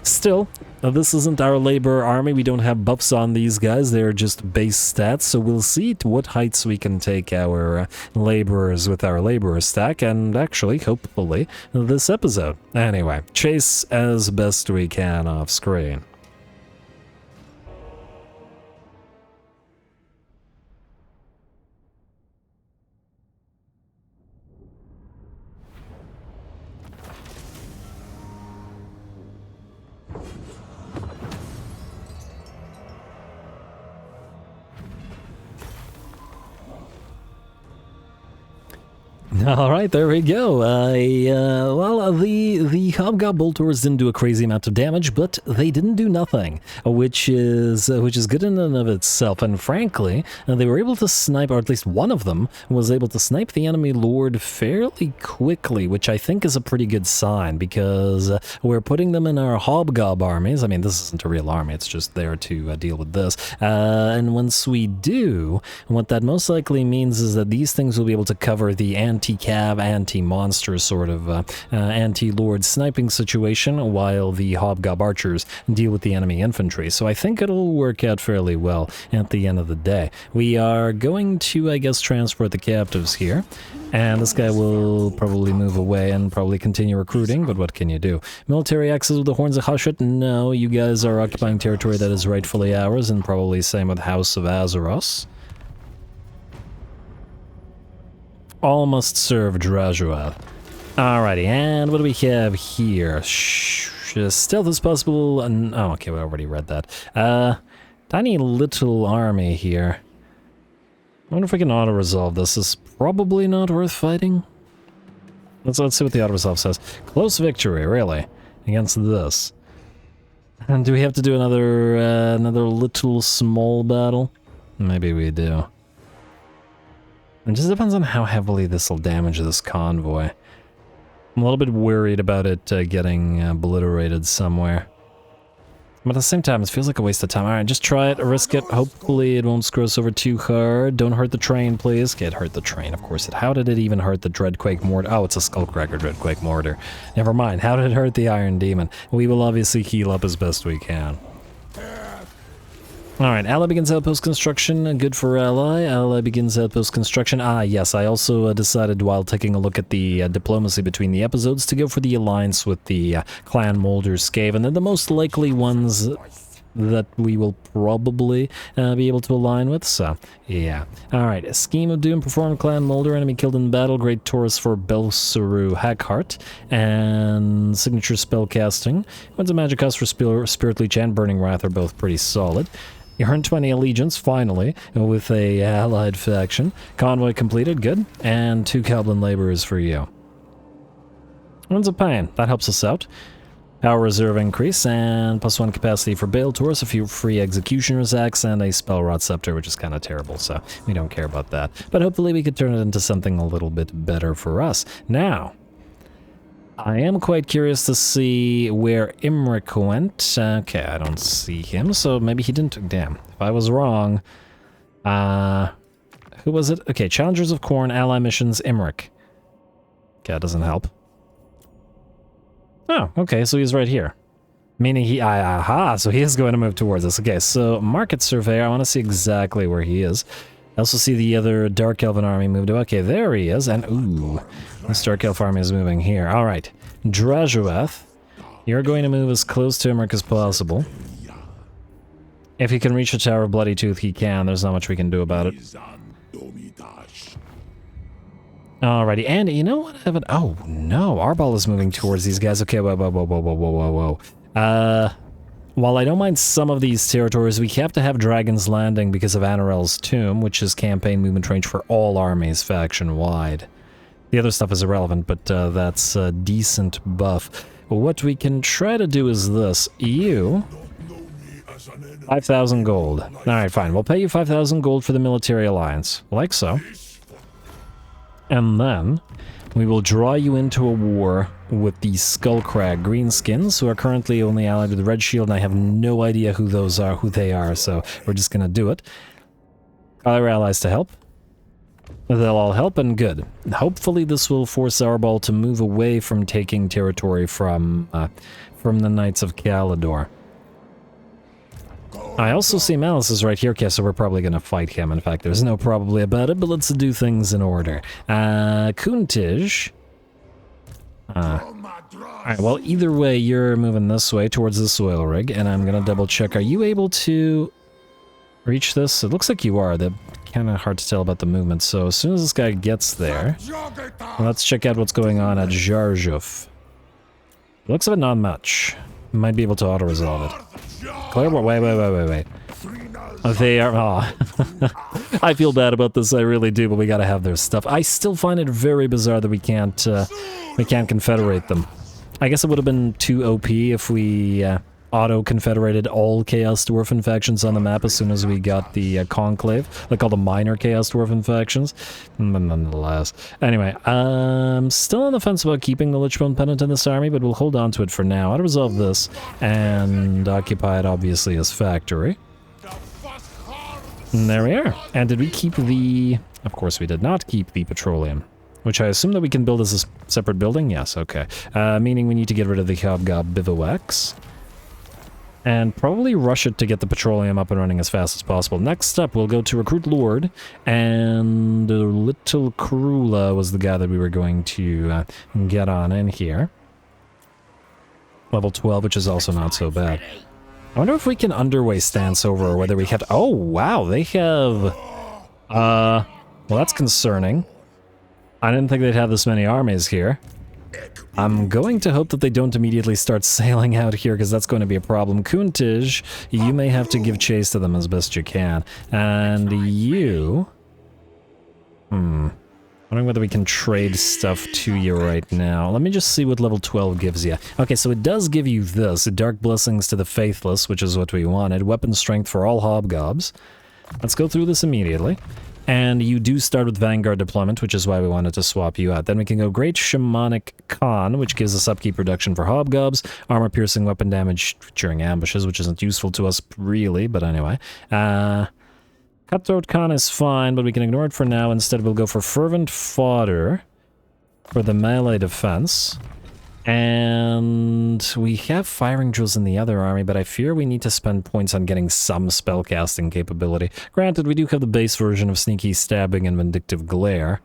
Still, this isn't our labor army. We don't have buffs on these guys. They're just base stats, so we'll see to what heights we can take our laborers with our laborer stack, and actually, hopefully, this episode. Anyway, chase as best we can off screen. All right, there we go. Well, the Hobgob Boltors didn't do a crazy amount of damage, but they didn't do nothing, which is good in and of itself. And frankly, they were able to snipe, or at least one of them was able to snipe the enemy lord fairly quickly, which I think is a pretty good sign, because we're putting them in our Hobgob armies. I mean, this isn't a real army; it's just there to deal with this. And once we do, what that most likely means is that these things will be able to cover the anti-cav, anti-monster sort of anti-lord sniping situation, while the Hobgob archers deal with the enemy infantry. So I think it'll work out fairly well at the end of the day. We are going to, I guess, transport the captives here, and this guy will probably move away and probably continue recruiting, but what can you do? Military access with the Horns of Hashut? No, you guys are occupying territory that is rightfully ours, and probably same with House of Azeroth. All must serve Drazhoath. Alrighty, and what do we have here? Stealth is possible. Oh, okay, we already read that. Tiny little army here. I wonder if we can auto-resolve this. This is probably not worth fighting. Let's see what the auto-resolve says. Close victory, really, against this. And do we have to do another little small battle? Maybe we do. It just depends on how heavily this will damage this convoy. I'm a little bit worried about it getting obliterated somewhere. But at the same time, it feels like a waste of time. Alright, just try it, risk it. Hopefully it won't screw us over too hard. Don't hurt the train, please. Okay, it hurt the train, of course. How did it even hurt the Dreadquake Mortar? Oh, it's a Skullcracker Dreadquake Mortar. Never mind. How did it hurt the Iron Demon? We will obviously heal up as best we can. Alright, ally begins outpost construction. Good for ally. Ally begins outpost construction. Ah, yes, I also decided while taking a look at the diplomacy between the episodes to go for the alliance with the Clan Moulder Scave, and they're the most likely ones that we will probably be able to align with, so yeah. Alright, Scheme of Doom performed. Clan Moulder, enemy killed in battle. Great Taurus for Belsaru Hackheart. And signature spell casting. Winds of Magic House for Spirit Leech and Burning Wrath are both pretty solid. You earned 20 allegiance, finally, with a allied faction. Convoy completed, good. And 2 Goblin Laborers for you. Winds of Pain, that helps us out. Power reserve increase, and +1 capacity for Bale Taurus, a few free Executioner's Axe, and a Spell Rot Scepter, which is kind of terrible, so we don't care about that. But hopefully we could turn it into something a little bit better for us. Now, I am quite curious to see where Imric went. Okay, I don't see him, so maybe he didn't. Damn, if I was wrong. Who was it? Okay, Challengers of Khorne, Ally Missions, Imric. Okay, that doesn't help. Oh, okay, so he's right here. Meaning he, aha, so he is going to move towards us. Okay, so Market Surveyor, I want to see exactly where he is. I also see the other Dark Elven army moved. Okay, there he is, and ooh, this Dark Elf army is moving here. All right, Drazhoath, you're going to move as close to Imric as possible. If he can reach the Tower of Bloody Tooth, he can. There's not much we can do about it. Alrighty, and you know what? Oh no, Arbal is moving towards these guys. Okay, whoa. While I don't mind some of these territories, we have to have Dragon's Landing because of Anarel's Tomb, which is campaign movement range for all armies faction-wide. The other stuff is irrelevant, but that's a decent buff. What we can try to do is this. You... 5,000 gold. Alright, fine. We'll pay you 5,000 gold for the military alliance. Like so. And then we will draw you into a war with the Skullcrag Greenskins, who are currently only allied with the Red Shield, and I have no idea who they are, so we're just gonna do it. Call our allies to help. They'll all help, and good. Hopefully this will force our ball to move away from taking territory from the Knights of Caledor. I also see Malus is right here, okay, so we're probably gonna fight him. In fact, there's no probably about it, but let's do things in order. Kuntij. Alright, well, either way, you're moving this way towards the soil rig, and I'm gonna double check. Are you able to reach this? It looks like you are. That's kind of hard to tell about the movement, so as soon as this guy gets there, let's check out what's going on at Drazhoath. Looks of it not much. Might be able to auto-resolve it. Clairboard, wait. They are, I feel bad about this, I really do, but we gotta have their stuff. I still find it very bizarre that we can't confederate them. I guess it would have been too OP if we auto-confederated all Chaos Dwarfen factions on the map as soon as we got the Conclave, like all the minor Chaos Dwarfen factions, but nonetheless. Anyway, I'm still on the fence about keeping the Lichbone Pennant in this army, but we'll hold on to it for now. I'll resolve this, and occupy it obviously as factory. And there we are. And did we keep the... Of course we did not keep the Petroleum. Which I assume that we can build as a separate building? Yes, okay. Meaning we need to get rid of the Hobgob Bivouacs. And probably rush it to get the Petroleum up and running as fast as possible. Next up, we'll go to Recruit Lord, and Little Karula was the guy that we were going to get on in here. Level 12, which is also not so bad. I wonder if we can underway stance over, or whether we have... Oh, wow, they have... well, that's concerning. I didn't think they'd have this many armies here. I'm going to hope that they don't immediately start sailing out here, because that's going to be a problem. Kuntij, you may have to give chase to them as best you can. And you... Wondering whether we can trade stuff to you right now. Let me just see what level 12 gives you. Okay, so it does give you this. Dark Blessings to the Faithless, which is what we wanted. Weapon Strength for all Hobgobs. Let's go through this immediately. And you do start with Vanguard Deployment, which is why we wanted to swap you out. Then we can go Great Shamanic Con, which gives us upkeep reduction for Hobgobs, armor-piercing weapon damage during ambushes, which isn't useful to us really, but anyway. Cutthroat Con is fine, but we can ignore it for now. Instead, we'll go for Fervent Fodder for the melee defense. And we have firing drills in the other army, but I fear we need to spend points on getting some spellcasting capability. Granted, we do have the base version of Sneaky Stabbing and Vindictive Glare.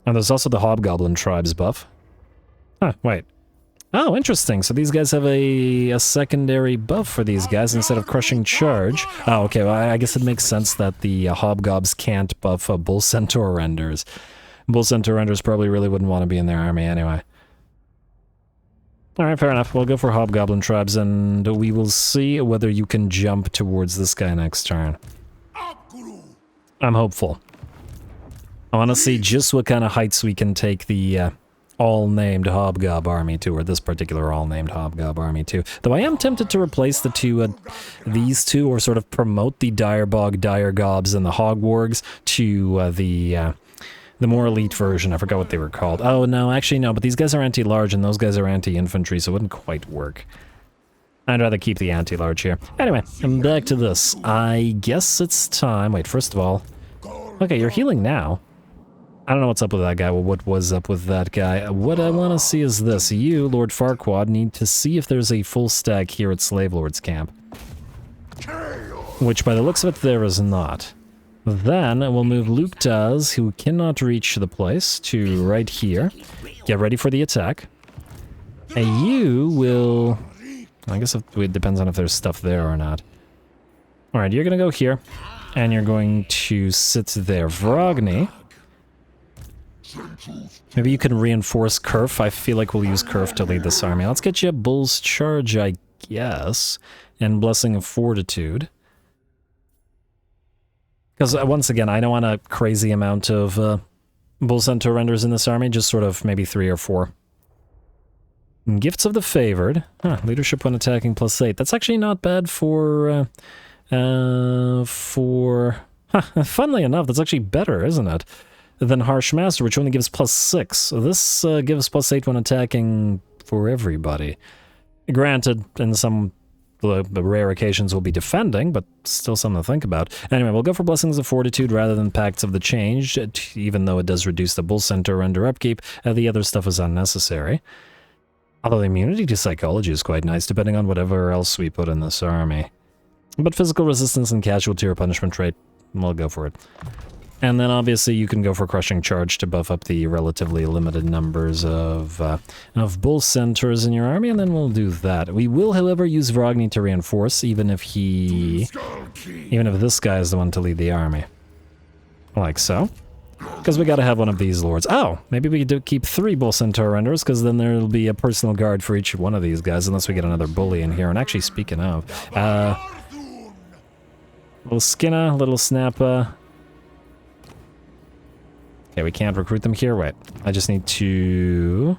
And there's also the Hobgoblin Tribes buff. Huh, wait. Oh, interesting. So these guys have a secondary buff for these guys instead of Crushing Charge. Oh, okay. Well, I guess it makes sense that the Hobgobs can't buff Bull Centaur Renders. Bull Centaur Renders probably really wouldn't want to be in their army anyway. Alright, fair enough. We'll go for Hobgoblin Tribes, and we will see whether you can jump towards this guy next turn. I'm hopeful. I want to see just what kind of heights we can take the all-named Hobgob army to, or this particular all-named Hobgob army to. Though I am tempted to replace the two, these two, or sort of promote the Direbog, Diregobs, and the Hogwargs to the more elite version. I forgot what they were called. Oh, no, actually, no, but these guys are anti-large, and those guys are anti-infantry, so it wouldn't quite work. I'd rather keep the anti-large here. Anyway, I'm back to this. I guess it's time... Wait, first of all... Okay, you're healing now. I don't know what's up with that guy. Well, what was up with that guy? What I want to see is this. You, Lord Farquaad, need to see if there's a full stack here at Slave Lord's camp. Which, by the looks of it, there is not. Then we'll move Luke Daz, who cannot reach the place, to right here. Get ready for the attack. And you will... I guess it depends on if there's stuff there or not. Alright, you're gonna go here, and you're going to sit there. Vrogny. Maybe you can reinforce Kerf. I feel like we'll use Kerf to lead this army. Let's get you a Bull's Charge, I guess, and Blessing of Fortitude. Because, once again, I don't want a crazy amount of Bull Centaur Renders in this army, just sort of maybe 3 or 4. Gifts of the Favored. Huh, leadership when attacking +8. That's actually not bad for... funnily enough, that's actually better, isn't it? than Harsh Master, which only gives +6. So this gives +8 when attacking for everybody. Granted, in some rare occasions we'll be defending, but still something to think about. Anyway, we'll go for Blessings of Fortitude rather than Pacts of the Changed, even though it does reduce the Bull Centaur under upkeep. The other stuff is unnecessary. Although the immunity to psychology is quite nice, depending on whatever else we put in this army. But physical resistance and casualty or punishment rate, we'll go for it. And then obviously you can go for Crushing Charge to buff up the relatively limited numbers of Bull Centaurs in your army, and then we'll do that. We will, however, use Vrogny to reinforce, even if this guy is the one to lead the army. Like so. Because we gotta have one of these lords. Oh, maybe we could keep 3 Bull Centaur Renders, because then there'll be a personal guard for each one of these guys, unless we get another bully in here. And actually, speaking of, little Skinna, little Snappa. Okay, we can't recruit them here. Wait, I just need to...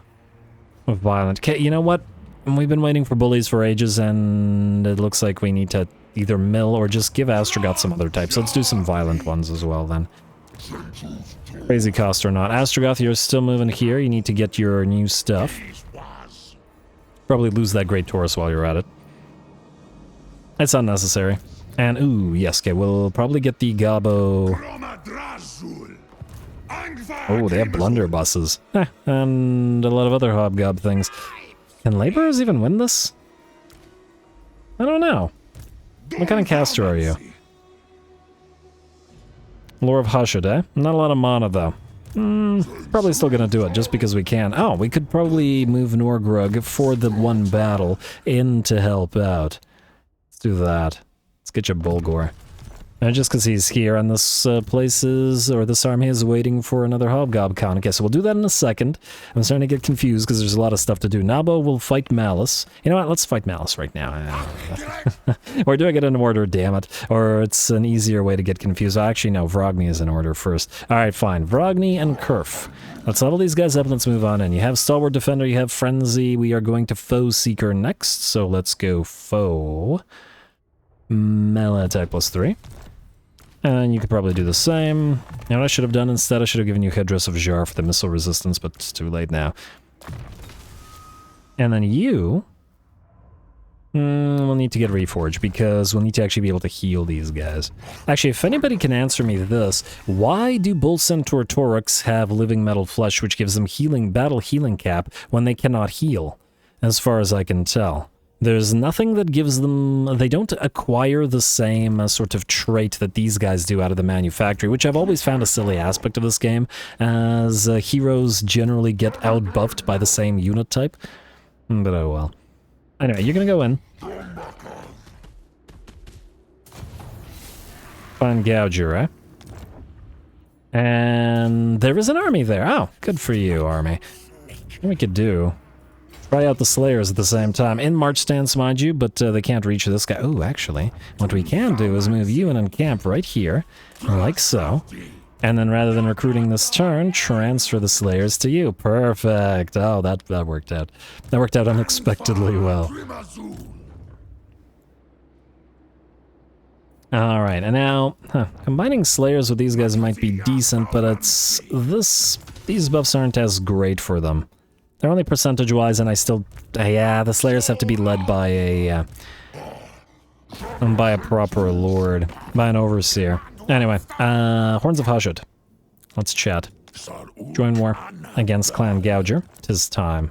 Violent. Okay, you know what? We've been waiting for bullies for ages, and it looks like we need to either mill or just give Astrogoth some other type. So let's do some violent ones as well, then. Crazy cost or not. Astrogoth, you're still moving here. You need to get your new stuff. Probably lose that Great Taurus while you're at it. It's unnecessary. And, ooh, yes, okay, we'll probably get the Gabo... Oh, they have blunderbusses. And a lot of other hobgob things. Can laborers even win this? I don't know. What kind of caster are you? Lore of Hushud, eh? Not a lot of mana, though. Probably still gonna do it, just because we can. Oh, we could probably move Norgrug for the one battle in to help out. Let's do that. Let's get you Bulgor. And just because he's here and this this army is waiting for another Hobgob con. Okay, so we'll do that in a second. I'm starting to get confused because there's a lot of stuff to do. Nabo will fight Malus. You know what? Let's fight Malus right now. Or do I get an order, damn it? Or it's an easier way to get confused. Actually, no, Vrogny is in order first. Alright, fine. Vrogny and Kerf. Let's level these guys up and let's move on in. You have Stalwart Defender, you have Frenzy. We are going to Foe Seeker next, so let's go Foe. Melee attack +3. And you could probably do the same. You know what I should have done instead? I should have given you Headdress of Jar for the missile resistance, but it's too late now. And then you... we'll need to get Reforged, because we'll need to actually be able to heal these guys. Actually, if anybody can answer me this, why do Bull Centaur Taurucs have Living Metal Flesh, which gives them battle healing cap, when they cannot heal? As far as I can tell. There's nothing that gives them... They don't acquire the same sort of trait that these guys do out of the manufactory, which I've always found a silly aspect of this game, as heroes generally get outbuffed by the same unit type. But oh well. Anyway, you're gonna go in. Clan Gouger, eh? And there is an army there. Oh, good for you, army. What we could do... Try out the Slayers at the same time. In march stance, mind you, but they can't reach this guy. Oh, actually, what we can do is move you in and camp right here, like so. And then rather than recruiting this turn, transfer the Slayers to you. Perfect. Oh, that worked out. That worked out unexpectedly well. Alright, and now, combining Slayers with these guys might be decent, but it's... These buffs aren't as great for them. They're only percentage-wise, and I still... yeah, the Slayers have to be led by a proper lord. By an overseer. Anyway, Horns of Hushud. Let's chat. Join war against Clan Gouger. 'Tis time.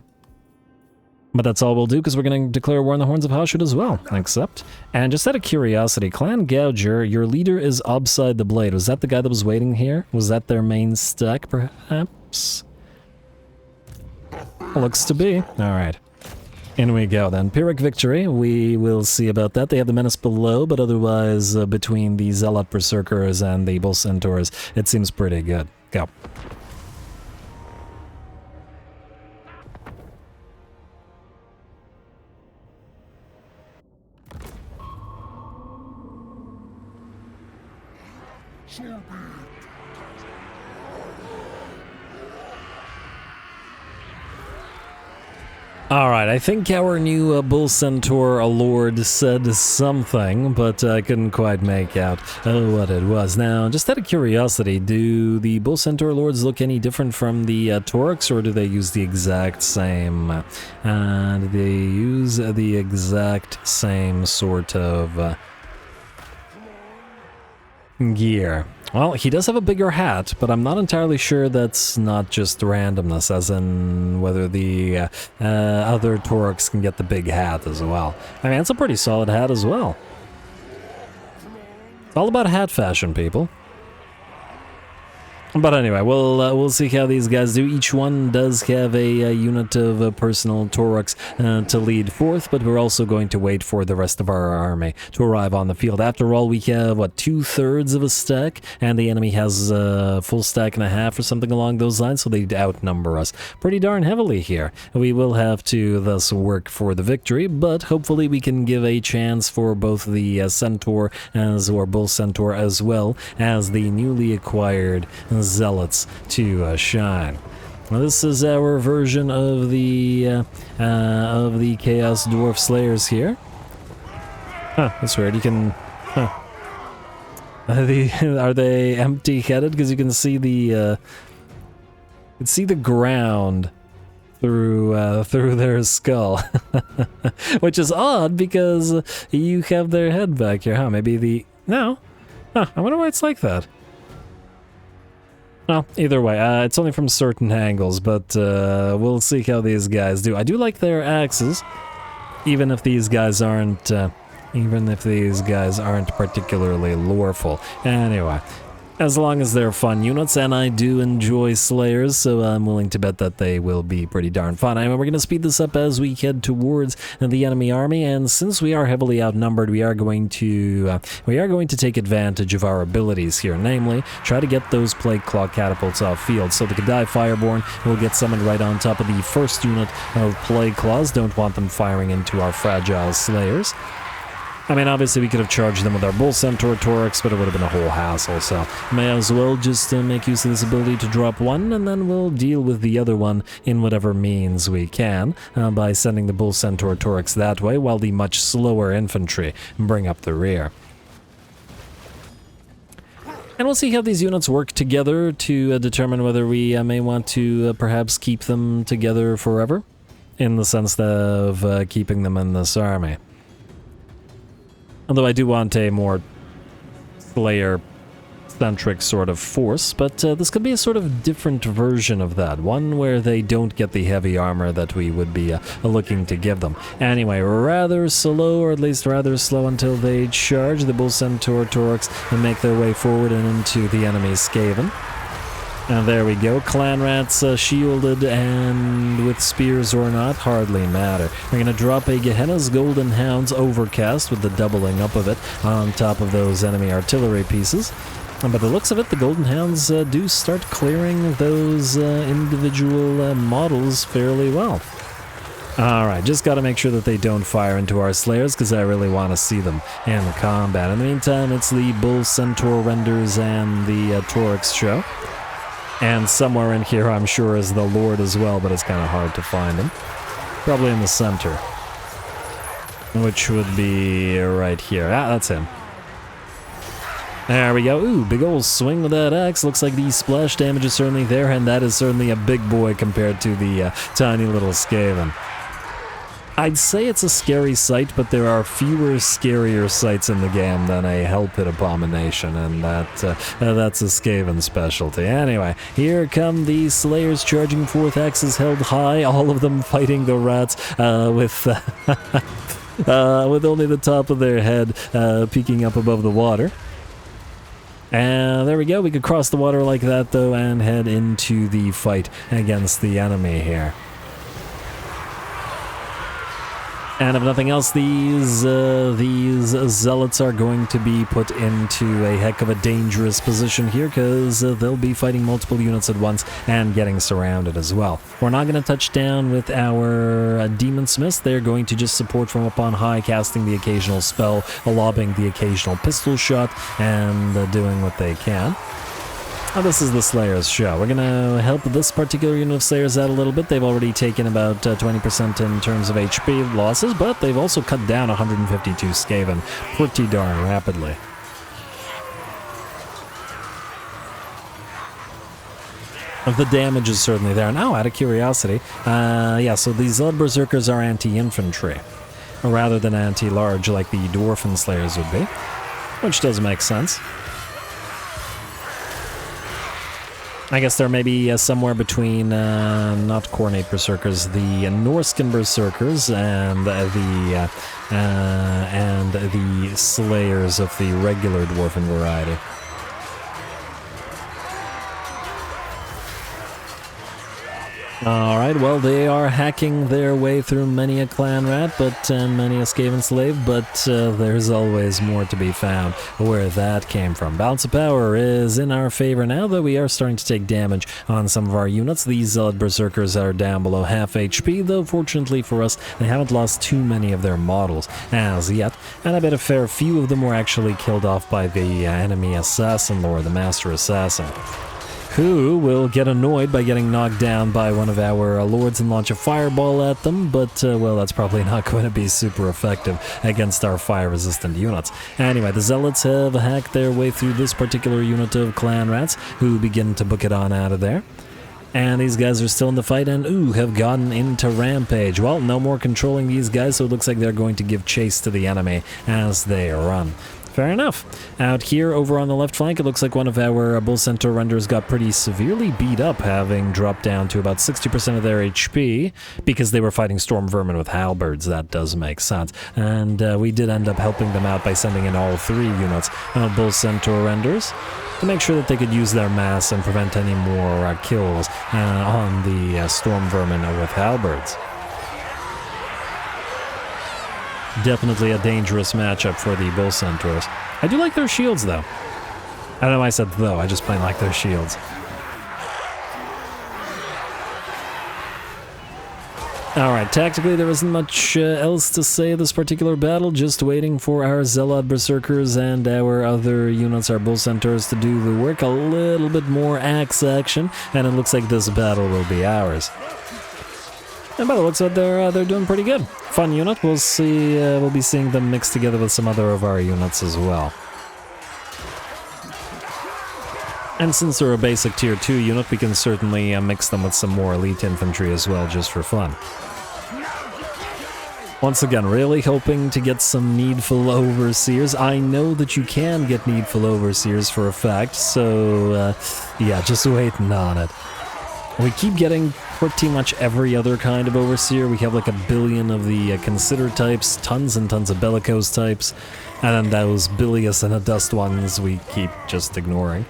But that's all we'll do, because we're going to declare war on the Horns of Hushud as well. Accept. And just out of curiosity, Clan Gouger, your leader is Obside the Blade. Was that the guy that was waiting here? Was that their main stack, perhaps? Looks to be. Alright. In we go then. Pyrrhic victory. We will see about that. They have the menace below, but otherwise, between the Zealot Berserkers and the Bull Centaurs, it seems pretty good. Go. Alright, I think our new Bull Centaur Lord said something, but I couldn't quite make out what it was. Now, just out of curiosity, do the Bull Centaur Lords look any different from the Taurox, or do they use the exact same... do they use the exact same sort of gear? Well, he does have a bigger hat, but I'm not entirely sure that's not just randomness, as in whether the other Taurox can get the big hat as well. I mean, it's a pretty solid hat as well. It's all about hat fashion, people. But anyway, we'll see how these guys do. Each one does have a unit of personal Taurox to lead forth, but we're also going to wait for the rest of our army to arrive on the field. After all, we have, what, 2/3 of a stack, and the enemy has a full stack and a half or something along those lines, so they outnumber us pretty darn heavily here. We will have to thus work for the victory, but hopefully we can give a chance for both the Centaur or Bull Centaur as well as the newly acquired Zealots to shine. Well, this is our version of the Chaos Dwarf Slayers here. Huh, that's weird. You can... Huh. Are they empty-headed? Because you can see the ground through their skull, which is odd because you have their head back here. Huh? Maybe the... No. Huh, I wonder why it's like that. Well, either way, it's only from certain angles, but we'll see how these guys do. I do like their axes, even if these guys aren't particularly loreful. Anyway, as long as they're fun units, and I do enjoy Slayers, so I'm willing to bet that they will be pretty darn fun. I mean, we're going to speed this up as we head towards the enemy army, and since we are heavily outnumbered, we are going to take advantage of our abilities here, namely, try to get those Plague Claw catapults off field. So the Kadai Fireborn will get summoned right on top of the first unit of Plague Claws. Don't want them firing into our fragile Slayers. I mean, obviously we could have charged them with our Bull Centaur Taurox, but it would have been a whole hassle, so may as well just make use of this ability to drop one, and then we'll deal with the other one in whatever means we can, by sending the Bull Centaur Taurox that way, while the much slower infantry bring up the rear. And we'll see how these units work together to determine whether we may want to perhaps keep them together forever, in the sense of keeping them in this army. Although I do want a more Slayer-centric sort of force, but this could be a sort of different version of that. One where they don't get the heavy armor that we would be looking to give them. Anyway, rather slow, or at least rather slow until they charge the Bull Centaur Taurox and make their way forward and into the enemy's Skaven. And there we go, Clan Rats shielded and with spears or not, hardly matter. We're going to drop a Gehenna's Golden Hounds Overcast with the doubling up of it on top of those enemy artillery pieces. And by the looks of it, the Golden Hounds do start clearing those individual models fairly well. Alright, just gotta make sure that they don't fire into our Slayers, because I really want to see them in combat. In the meantime, it's the Bull Centaur Renders and the Taurox show. And somewhere in here, I'm sure, is the Lord as well, but it's kind of hard to find him. Probably in the center. Which would be right here. Ah, that's him. There we go. Ooh, big old swing with that axe. Looks like the splash damage is certainly there, and that is certainly a big boy compared to the tiny little Skaven. I'd say it's a scary sight, but there are fewer scarier sights in the game than a Hell Pit Abomination, and that's a Skaven specialty. Anyway, here come the Slayers charging forth, axes held high, all of them fighting the rats with only the top of their head peeking up above the water. And there we go, we could cross the water like that though and head into the fight against the enemy here. And if nothing else, these zealots are going to be put into a heck of a dangerous position here, because they'll be fighting multiple units at once and getting surrounded as well. We're not going to touch down with our Demon Smiths. They're going to just support from up on high, casting the occasional spell, lobbing the occasional pistol shot, and doing what they can. Oh, this is the Slayers show. We're gonna help this particular unit of Slayers out a little bit. They've already taken about 20% in terms of HP losses, but they've also cut down 152 Skaven pretty darn rapidly. The damage is certainly there. Now, out of curiosity, yeah, so these Zealot Berserkers are anti-infantry, rather than anti-large like the Dwarfen Slayers would be, which does make sense. I guess they're maybe somewhere between, not Cornate Berserkers, the Norscan Berserkers and the Slayers of the regular Dwarfen variety. Alright, well, they are hacking their way through many a clan rat, and many a Skaven slave, but there's always more to be found where that came from. Balance of power is in our favor now, though we are starting to take damage on some of our units. These Zealot Berserkers are down below half HP, though fortunately for us, they haven't lost too many of their models as yet, and I bet a fair few of them were actually killed off by the enemy Assassin Lord, the Master Assassin, who will get annoyed by getting knocked down by one of our lords and launch a fireball at them, but, well, that's probably not going to be super effective against our fire-resistant units. Anyway, the Zealots have hacked their way through this particular unit of clan rats, who begin to book it on out of there. And these guys are still in the fight and, ooh, have gotten into Rampage. Well, no more controlling these guys, so it looks like they're going to give chase to the enemy as they run. Fair enough. Out here, over on the left flank, it looks like one of our Bull Centaur Renders got pretty severely beat up, having dropped down to about 60% of their HP, because they were fighting Storm Vermin with halberds. That does make sense. And we did end up helping them out by sending in all 3 units of Bull Centaur Renders to make sure that they could use their mass and prevent any more kills on the Storm Vermin with halberds. Definitely a dangerous matchup for the Bull Centaurs. I do like their shields, though. I don't know why I said though, I just plain like their shields. Alright, tactically there isn't much else to say this particular battle, just waiting for our Zealot Berserkers and our other units, our Bull Centaurs, to do the work. A little bit more axe action, and it looks like this battle will be ours. And by the looks of it, they're doing pretty good. Fun unit. We'll see. We'll be seeing them mixed together with some other of our units as well. And since they're a basic tier 2 unit, we can certainly mix them with some more elite infantry as well, just for fun. Once again, really hoping to get some Needful Overseers. I know that you can get Needful Overseers for a fact, so yeah, just waiting on it. We keep getting pretty much every other kind of Overseer. We have like 1 billion of the Consider types, tons and tons of Bellicose types, and then those bilious and Adust ones we keep just ignoring.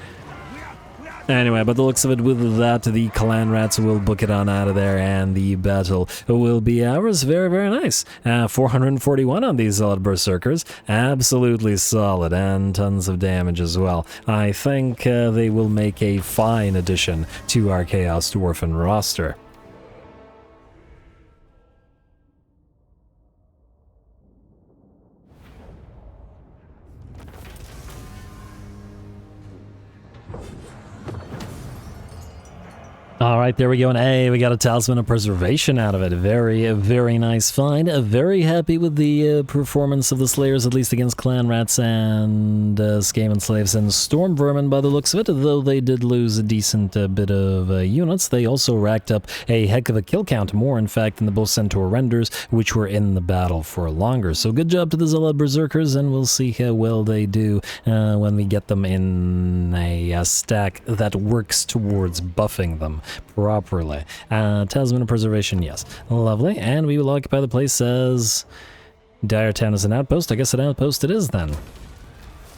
Anyway, by the looks of it, with that, the Clan Rats will book it on out of there, and the battle will be ours. Very, very nice. 441 on these Zealot Berserkers. Absolutely solid, and tons of damage as well. I think they will make a fine addition to our Chaos Dwarfen roster. Alright, there we go, and hey, we got a Talisman of Preservation out of it. Very, very nice find. Very happy with the performance of the Slayers, at least against Clan Rats and Skaven Slaves and Storm Vermin by the looks of it. Though they did lose a decent bit of units, they also racked up a heck of a kill count, more in fact than the Bull Centaur Renders, which were in the battle for longer. So good job to the Zealot Berserkers, and we'll see how well they do when we get them in a stack that works towards buffing them properly. Talisman of Preservation, yes. Lovely. And we will occupy the place as Dire Town is an outpost. I guess an outpost it is then.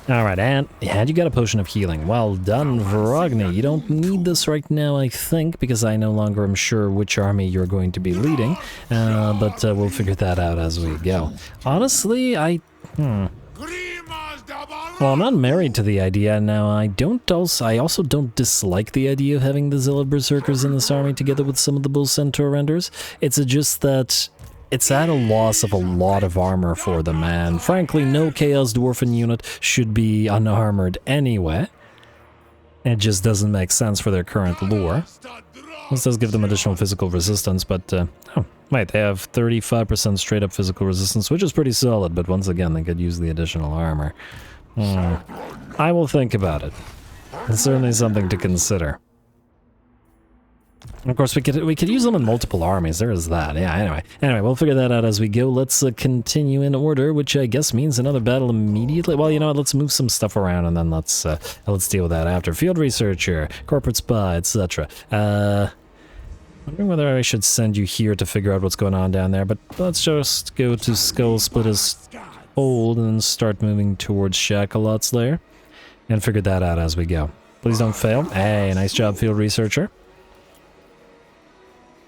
Alright, and you got a Potion of Healing. Well done, Vrogny. You don't need this right now, I think, because I no longer am sure which army you're going to be leading. But we'll figure that out as we go. Honestly, well, I'm not married to the idea. Now, I also don't dislike the idea of having the Zealot Berserkers in this army together with some of the Bull Centaur Renders. It's just that it's at a loss of a lot of armor for them, and frankly, no Chaos Dwarfen unit should be unarmored anyway. It just doesn't make sense for their current lore. This does give them additional physical resistance, but, oh, wait, they have 35% straight-up physical resistance, which is pretty solid, but once again, they could use the additional armor. I will think about it. It's certainly something to consider. Of course, we could use them in multiple armies. There is that. Yeah. Anyway, we'll figure that out as we go. Let's continue in order, which I guess means another battle immediately. Well, you know what? Let's move some stuff around and then let's deal with that after. Field researcher, corporate spy, etc. Wondering whether I should send you here to figure out what's going on down there, but let's just go to Skull Splitter's Hold and start moving towards Shakalot's lair and figure that out as we go. Please don't fail. Hey, nice job, field researcher.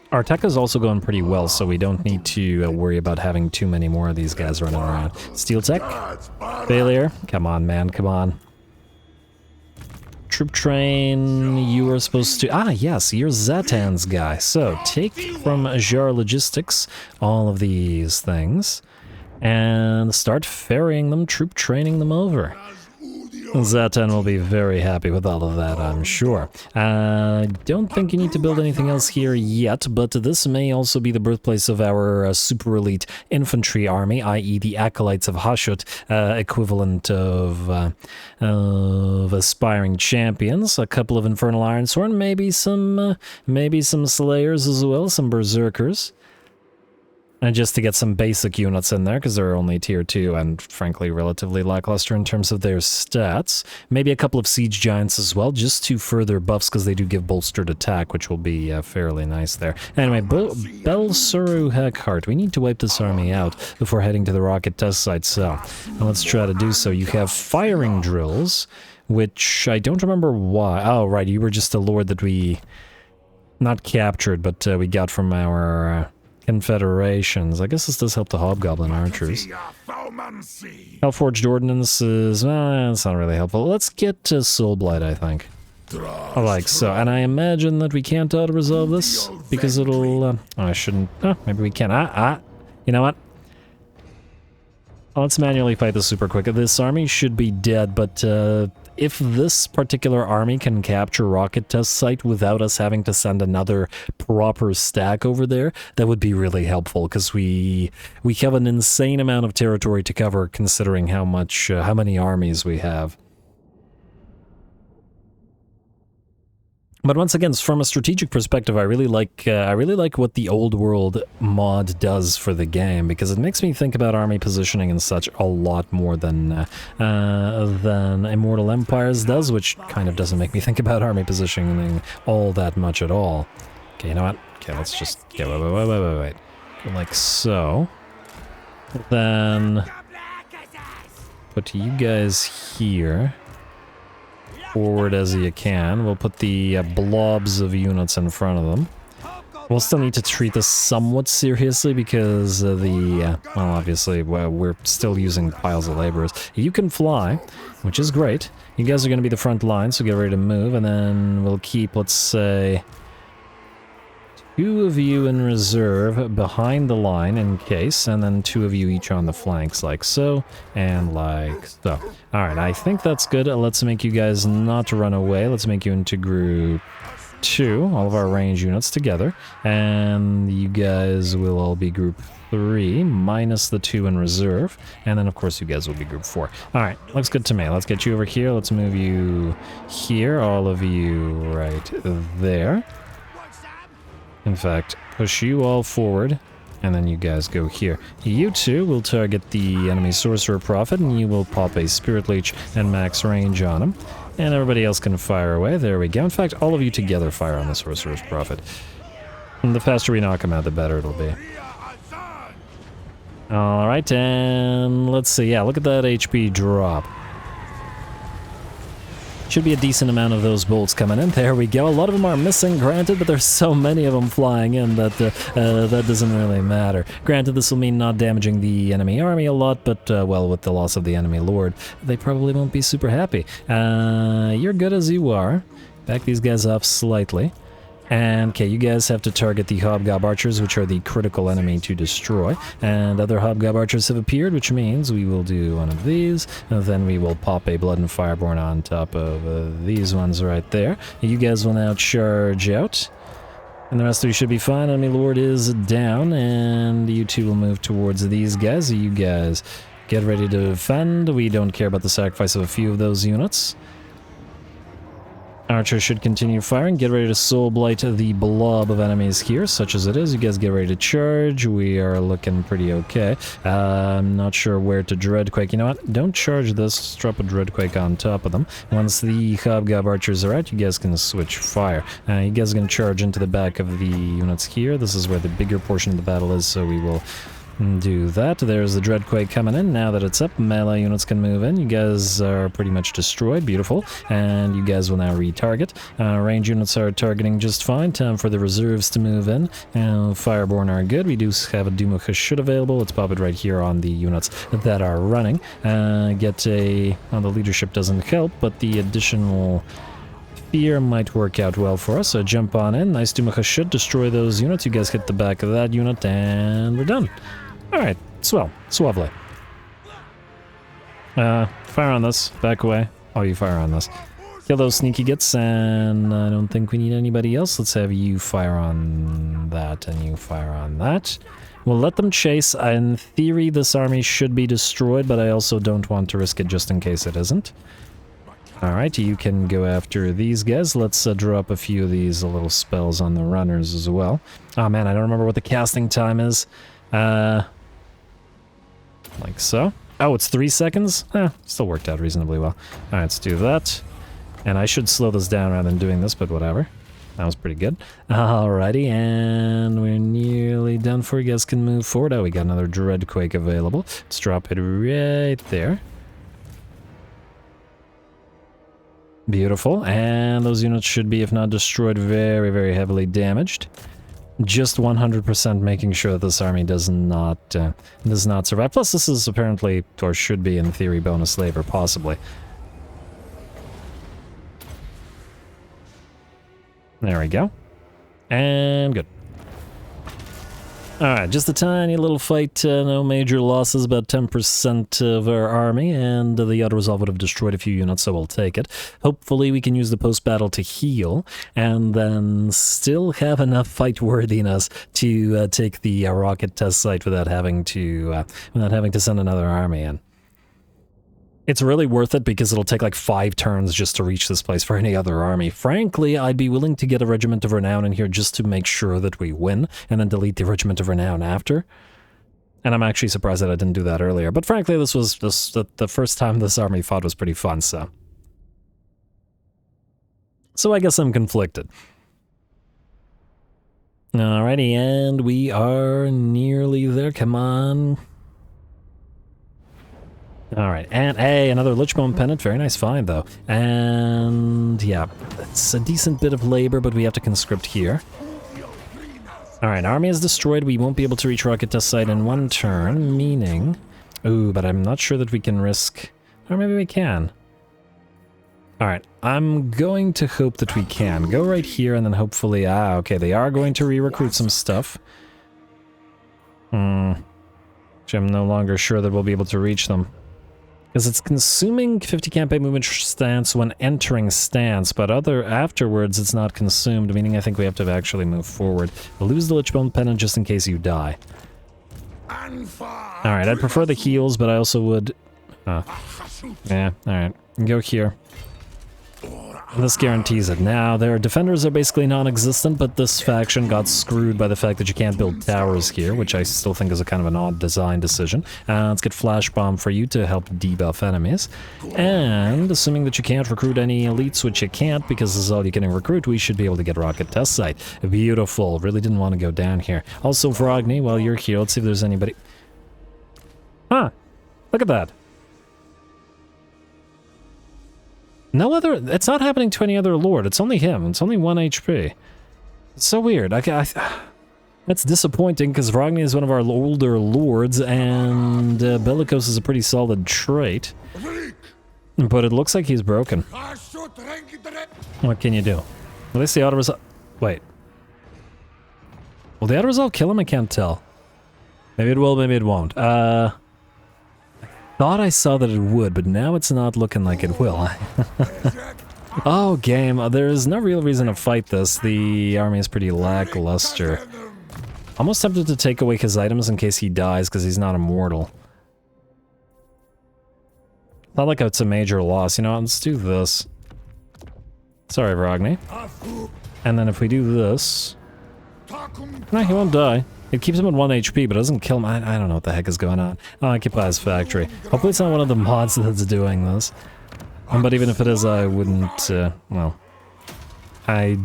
Our tech is also going pretty well, so we don't need to worry about having too many more of these guys running around. Steel tech. Failure. Come on, man. Come on. Troop train. You are supposed to... Ah, yes. You're Zatan's guy. So, take from Jar Logistics all of these things and start ferrying them, troop training them over. Zatan will be very happy with all of that, I'm sure. Don't think you need to build anything else here yet, but this may also be the birthplace of our super elite infantry army, i.e. the Acolytes of Hashut, equivalent of aspiring champions, a couple of Infernal Ironsworn, maybe some Slayers as well, some Berserkers. And just to get some basic units in there, because they're only tier 2 and frankly relatively lackluster in terms of their stats. Maybe a couple of Siege Giants as well, just to further buffs, because they do give bolstered attack, which will be fairly nice there. Anyway, Belsuru Heckheart, we need to wipe this army out before heading to the rocket test site, so let's try to do so. You have firing drills, which I don't remember why. Oh, right, you were just a lord that we... not captured, but we got from our... confederations. I guess this does help the Hobgoblin archers. Hellforged Ordnance is... it's not really helpful. Let's get to Soulblight, I think. Like so. And I imagine that we can't auto-resolve this, because it'll... I shouldn't... maybe we can. You know what? Let's manually fight this super quick. This army should be dead, but if this particular army can capture Rocket Test Site without us having to send another proper stack over there, that would be really helpful, because we have an insane amount of territory to cover considering how many armies we have. But once again, from a strategic perspective, I really like what the Old World mod does for the game, because it makes me think about army positioning and such a lot more than Immortal Empires does, which kind of doesn't make me think about army positioning all that much at all. Okay, you know what? Okay, let's just... Okay, wait. Go like so. Then... put you guys here. Forward as you can. We'll put the blobs of units in front of them. We'll still need to treat this somewhat seriously because well, obviously, we're still using piles of laborers. You can fly, which is great. You guys are going to be the front line, so get ready to move, and then we'll keep, let's say, 2 of you in reserve behind the line in case, and then 2 of you each on the flanks, like so, and like so. Alright, I think that's good. Let's make you guys not run away. Let's make you into group 2, all of our range units together, and you guys will all be group 3, minus the 2 in reserve, and then of course you guys will be group 4. Alright, looks good to me. Let's get you over here. Let's move you here, all of you right there. In fact, push you all forward, and then you guys go here. You two will target the enemy Sorcerer Prophet, and you will pop a Spirit Leech and max range on him. And everybody else can fire away. There we go. In fact, all of you together fire on the Sorcerer's Prophet. And the faster we knock him out, the better it'll be. Alright, and let's see. Yeah, look at that HP drop. Should be a decent amount of those bolts coming in. There we go. A lot of them are missing, granted, but there's so many of them flying in that that doesn't really matter. Granted, this will mean not damaging the enemy army a lot, but, well, with the loss of the enemy lord, they probably won't be super happy. You're good as you are. Back these guys up slightly. And, okay, you guys have to target the Hobgob Archers, which are the critical enemy to destroy. And other Hobgob Archers have appeared, which means we will do one of these. And then we will pop a Blood and Fireborn on top of these ones right there. You guys will now charge out. And the rest of you should be fine. Enemy Lord is down, and you two will move towards these guys. You guys get ready to defend. We don't care about the sacrifice of a few of those units. Archer should continue firing. Get ready to Soul Blight the blob of enemies here, such as it is. You guys get ready to charge. We are looking pretty okay. I'm not sure where to Dreadquake. You know what? Don't charge this. Drop a Dreadquake on top of them. Once the Hobgob Archers are out, you guys can switch fire. You guys are going to charge into the back of the units here. This is where the bigger portion of the battle is, so we will do that. There's the Dreadquake coming in. Now that it's up, melee units can move in. You guys are pretty much destroyed. Beautiful. And you guys will now retarget. Range units are targeting just fine. Time for the reserves to move in. Fireborn are good. We do have a Doom of Hashut available. Let's pop it right here on the units that are running. Get a... Well, the leadership doesn't help, but the additional fear might work out well for us. So jump on in. Nice Doom of Hashut. Destroy those units. You guys hit the back of that unit, and we're done. Alright, swell. Suavely. Fire on this. Back away. Oh, you fire on this. Kill those sneaky gits, and I don't think we need anybody else. Let's have you fire on that, and you fire on that. We'll let them chase. In theory, this army should be destroyed, but I also don't want to risk it just in case it isn't. Alright, you can go after these guys. Let's drop a few of these little spells on the runners as well. Oh man, I don't remember what the casting time is. Like so. Oh, it's 3 seconds? Still worked out reasonably well. Alright, let's do that. And I should slow this down rather than doing this, but whatever. That was pretty good. Alrighty, and we're nearly done for. You guys can move forward. Oh, we got another Dreadquake available. Let's drop it right there. Beautiful, and those units should be, if not destroyed, very, very heavily damaged. Just 100% making sure that this army does not survive. Plus, this is apparently, or should be in theory, bonus labor, possibly. There we go. And good. Alright, just a tiny little fight, no major losses, about 10% of our army, and the auto resolve would have destroyed a few units, so we'll take it. Hopefully we can use the post-battle to heal, and then still have enough fight worthiness to take the rocket test site without having to send another army in. It's really worth it because it'll take like 5 turns just to reach this place for any other army. Frankly, I'd be willing to get a Regiment of Renown in here just to make sure that we win, and then delete the Regiment of Renown after. And I'm actually surprised that I didn't do that earlier. But frankly, this was just the first time this army fought was pretty fun, so. So I guess I'm conflicted. Alrighty, and we are nearly there. Come on. Alright, and hey, another Lichbone Pendant. Very nice find, though. And yeah, it's a decent bit of labor, but we have to conscript here. Alright, army is destroyed. We won't be able to reach rocket test site in 1 turn, meaning... Ooh, but I'm not sure that we can risk... Or maybe we can. Alright, I'm going to hope that we can. Go right here, and then hopefully... okay, they are going to re-recruit some stuff. I'm no longer sure that we'll be able to reach them. Because it's consuming 50 campaign movement stance when entering stance, but afterwards it's not consumed, meaning I think we have to actually move forward. Lose the Lichbone Pendant just in case you die. Alright, I'd prefer the heals, but I also would... yeah, alright. Go here. This guarantees it. Now, their defenders are basically non-existent, but this faction got screwed by the fact that you can't build towers here, which I still think is a kind of an odd design decision. Let's get Flash Bomb for you to help debuff enemies. And, assuming that you can't recruit any elites, which you can't because this is all you can recruit, we should be able to get Rocket Test Site. Beautiful. Really didn't want to go down here. Also, Vrogny, while you're here, let's see if there's anybody... Huh. Look at that. No other... It's not happening to any other lord. It's only him. It's only 1 HP. It's so weird. That's disappointing, because Vrogny is one of our older lords, and Bellicose is a pretty solid trait. But it looks like he's broken. What can you do? At least the auto resolve... Wait. Will the auto-resolve kill him? I can't tell. Maybe it will, maybe it won't. I thought I saw that it would, but now it's not looking like it will. Oh, game. There's no real reason to fight this. The army is pretty lackluster. Almost tempted to take away his items in case he dies, because he's not immortal. Not like it's a major loss. You know what? Let's do this. Sorry, Ragni. And then if we do this... No, he won't die. It keeps him at 1 HP, but it doesn't kill him. I don't know what the heck is going on. Occupy his factory. Hopefully it's not one of the mods that's doing this. But even if it is, I wouldn't, well... A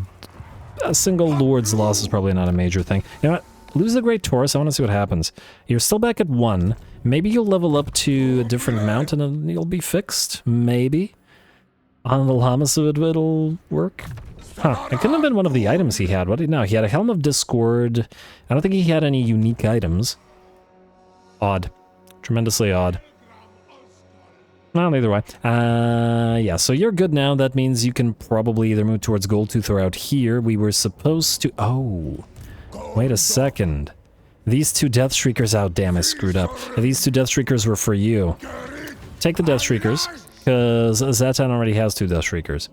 single lord's loss is probably not a major thing. You know what? Lose the Great Taurus, I want to see what happens. You're still back at 1. Maybe you'll level up to a different mount and you'll be fixed. Maybe. On the Llamas it'll work. Huh, it couldn't have been one of the items he had. What did he know? He had a Helm of Discord. I don't think he had any unique items. Odd. Tremendously odd. Well, either way. Yeah, so you're good now. That means you can probably either move towards Goldtooth or out here. We were supposed to... Oh. Wait a second. These 2 Death Shriekers... Oh, damn, I screwed up. These 2 Death Shriekers were for you. Take the Death Shriekers, because Zatan already has 2 Death Shriekers.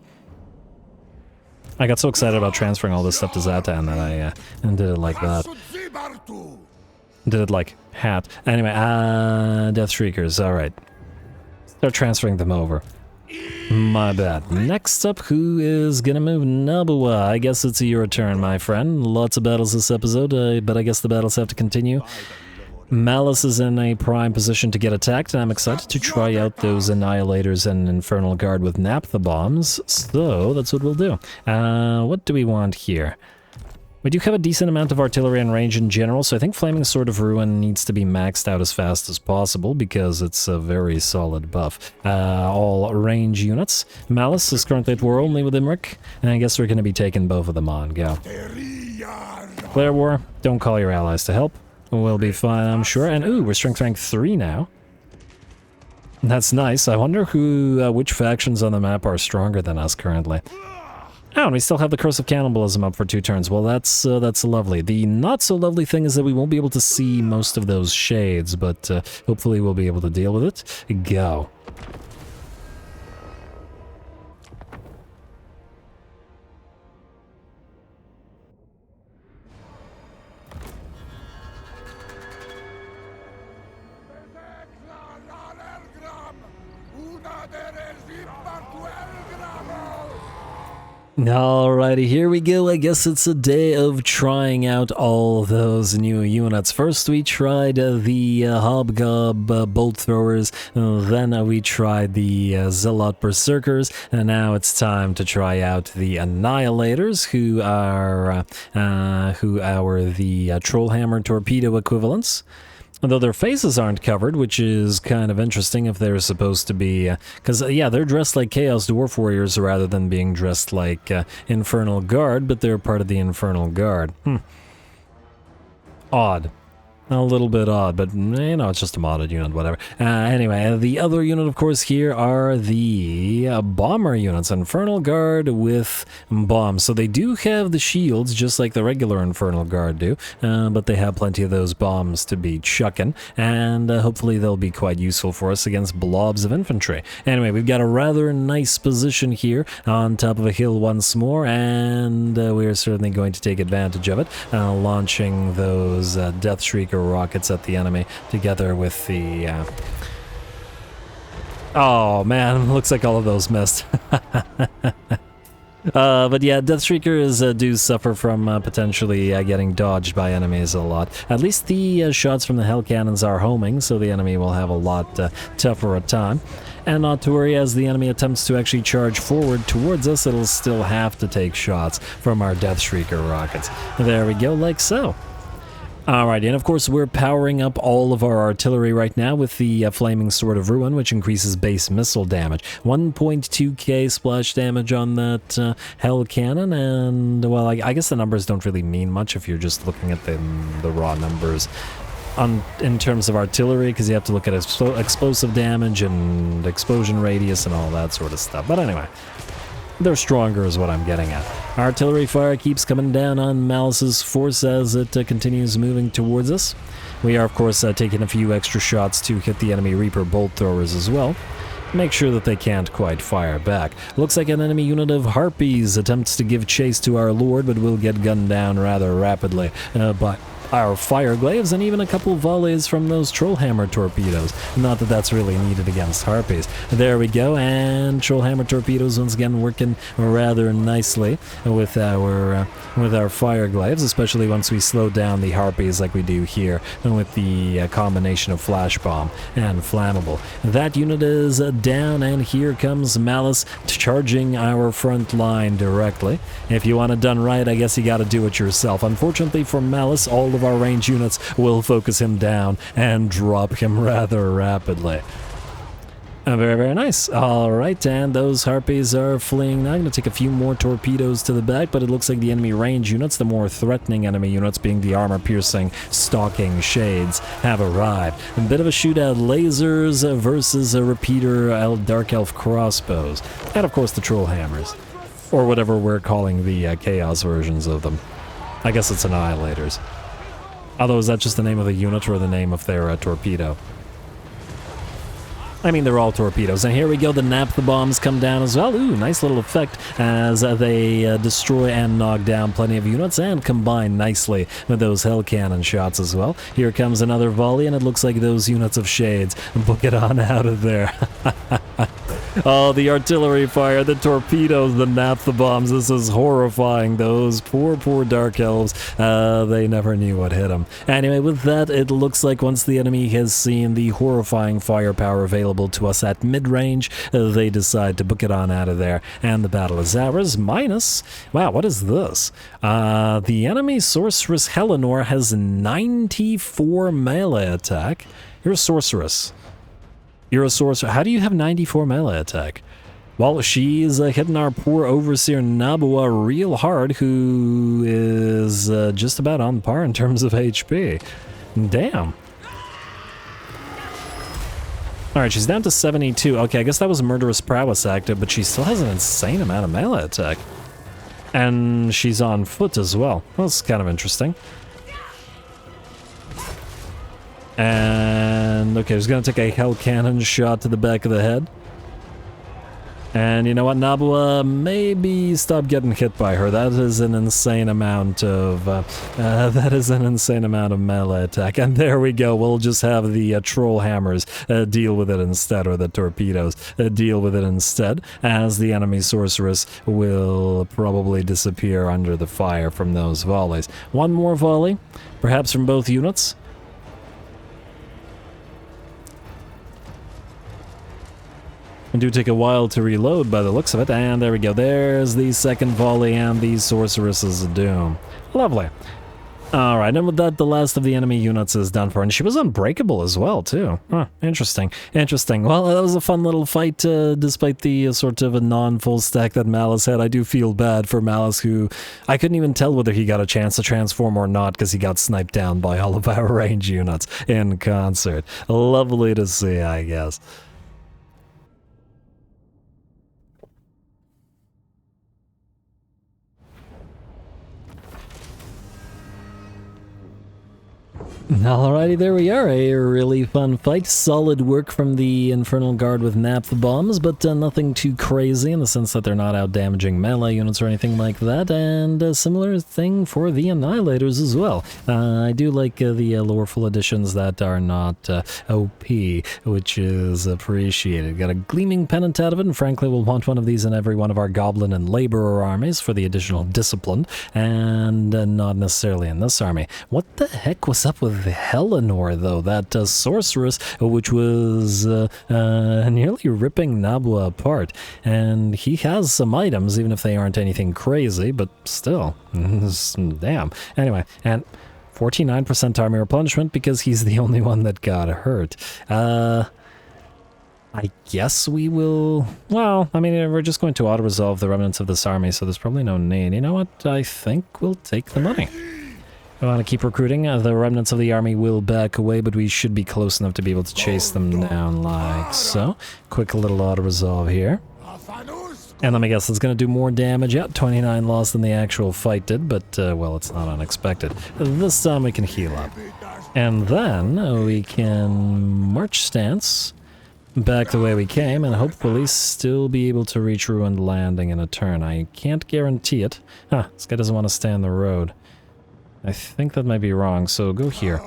I got so excited about transferring all this stuff to Zatan that I did it like that. Did it like hat. Anyway, Death Shriekers, alright. Start transferring them over. My bad. Next up, who is gonna move? Nabua. I guess it's your turn, my friend. Lots of battles this episode, but I guess the battles have to continue. Malus is in a prime position to get attacked, and I'm excited to try out those Annihilators and Infernal Guard with Naphtha bombs, so that's what we'll do. What do we want here? We do have a decent amount of artillery and range in general, so I think Flaming Sword of Ruin needs to be maxed out as fast as possible, because it's a very solid buff. All range units. Malus is currently at war only with Imric, and I guess we're going to be taking both of them on. Go. Flare War, don't call your allies to help. We'll be fine, I'm sure. And ooh, we're strength rank 3 now. That's nice. I wonder who, which factions on the map are stronger than us currently. Oh, and we still have the Curse of Cannibalism up for 2 turns. Well, that's lovely. The not-so-lovely thing is that we won't be able to see most of those shades, but hopefully we'll be able to deal with it. Go. Alrighty, here we go. I guess it's a day of trying out all those new units. First we tried the Hobgob Bolt Throwers, then we tried the Zealot Berserkers, and now it's time to try out the Annihilators, who are the Trollhammer Torpedo equivalents. Although their faces aren't covered, which is kind of interesting if they're supposed to be... Because, yeah, they're dressed like Chaos Dwarf Warriors rather than being dressed like Infernal Guard, but they're part of the Infernal Guard. Odd. A little bit odd, but, you know, it's just a modded unit, whatever. Anyway, the other unit, of course, here are the bomber units. Infernal Guard with bombs. So they do have the shields, just like the regular Infernal Guard do, but they have plenty of those bombs to be chucking, and hopefully they'll be quite useful for us against blobs of infantry. Anyway, we've got a rather nice position here on top of a hill once more, and we're certainly going to take advantage of it, launching those Death Shrieker rockets at the enemy together with the oh man, looks like all of those missed. But yeah, Death Shriekers do suffer from potentially getting dodged by enemies a lot. At least the shots from the Hell Cannons are homing, so the enemy will have a lot tougher a time. And not to worry, as the enemy attempts to actually charge forward towards us, it'll still have to take shots from our Death Shrieker rockets. There we go, like so. Alright, and of course we're powering up all of our artillery right now with the Flaming Sword of Ruin, which increases base missile damage. 1.2k splash damage on that Hell Cannon, and, well, I guess the numbers don't really mean much if you're just looking at the raw numbers in terms of artillery, because you have to look at explosive damage and explosion radius and all that sort of stuff. But anyway, They're stronger is what I'm getting at. Artillery fire keeps coming down on Malus's force as it continues moving towards us. We are, of course, taking a few extra shots to hit the enemy Reaper bolt throwers as well. Make sure that they can't quite fire back. Looks like an enemy unit of Harpies attempts to give chase to our Lord, but will get gunned down rather rapidly by our fire glaives and even a couple volleys from those Trollhammer torpedoes. Not that that's really needed against Harpies. There we go, and Trollhammer torpedoes once again working rather nicely with our fire glaives, especially once we slow down the Harpies like we do here, and with the combination of flash bomb and flammable. That unit is down, and here comes Malus charging our front line directly. If you want it done right, I guess you gotta do it yourself. Unfortunately for Malus, all of our range units will focus him down and drop him rather rapidly. Very, very nice. Alright, and those Harpies are fleeing now. I'm going to take a few more torpedoes to the back, but it looks like the enemy range units, the more threatening enemy units, being the armor-piercing, stalking Shades, have arrived. A bit of a shootout, lasers versus a repeater Dark Elf crossbows, and of course the Trollhammers, or whatever we're calling the Chaos versions of them. I guess it's Annihilators. Although, is that just the name of the unit or the name of their torpedo? I mean, they're all torpedoes. And here we go, the naphtha bombs come down as well. Ooh, nice little effect as they destroy and knock down plenty of units and combine nicely with those hell cannon shots as well. Here comes another volley, and it looks like those units of Shades book it on out of there. Oh, the artillery fire, the torpedoes, the naphtha bombs. This is horrifying. Those poor, poor Dark Elves. They never knew what hit them. Anyway, with that, it looks like once the enemy has seen the horrifying firepower available to us at mid-range, they decide to book it on out of there, and the battle is ours. Minus, wow, what is this? The enemy sorceress Helenor has 94 melee attack. You're a sorceress. You're a sorcerer. How do you have 94 melee attack? Well, she's hitting our poor overseer Nabua real hard, who is just about on par in terms of HP. Damn. Alright, she's down to 72. Okay, I guess that was a murderous prowess active, but she still has an insane amount of melee attack. And she's on foot as well. Well, that's kind of interesting. And, okay, he's going to take a hell cannon shot to the back of the head. And you know what, Nabua, maybe stop getting hit by her. That is an insane amount of, melee attack. And there we go, we'll just have the troll hammers deal with it instead, or the torpedoes deal with it instead, as the enemy sorceress will probably disappear under the fire from those volleys. One more volley, perhaps from both units. And do take a while to reload by the looks of it, and there we go. There's the second volley and the sorceress's doom. Lovely. Alright, and with that, the last of the enemy units is done for, and she was unbreakable as well, too. Huh, interesting. Interesting. Well, that was a fun little fight, despite the sort of a non-full stack that Malus had. I do feel bad for Malus, who I couldn't even tell whether he got a chance to transform or not, because he got sniped down by all of our range units in concert. Lovely to see, I guess. Alrighty, there we are. A really fun fight. Solid work from the Infernal Guard with naphtha bombs, but nothing too crazy in the sense that they're not out damaging melee units or anything like that, and a similar thing for the Annihilators as well. I do like the loreful additions that are not OP, which is appreciated. Got a gleaming pennant out of it, and frankly we'll want one of these in every one of our Goblin and Laborer armies for the additional discipline, and not necessarily in this army. What the heck was up with Helenor, though? That sorceress, which was nearly ripping Nabua apart. And he has some items, even if they aren't anything crazy, but still. Damn. Anyway, and 49% army replenishment because he's the only one that got hurt. I guess we will... Well, I mean, we're just going to auto-resolve the remnants of this army, so there's probably no need. You know what? I think we'll take the money. We want to keep recruiting. The remnants of the army will back away, but we should be close enough to be able to chase them down like so. Quick little auto-resolve here. And let me guess, it's going to do more damage. Yeah, 29 loss than the actual fight did, but, well, it's not unexpected. This time we can heal up. And then we can march stance back the way we came and hopefully still be able to reach Ruined Landing in a turn. I can't guarantee it. Huh, this guy doesn't want to stay on the road. I think that might be wrong, so go here.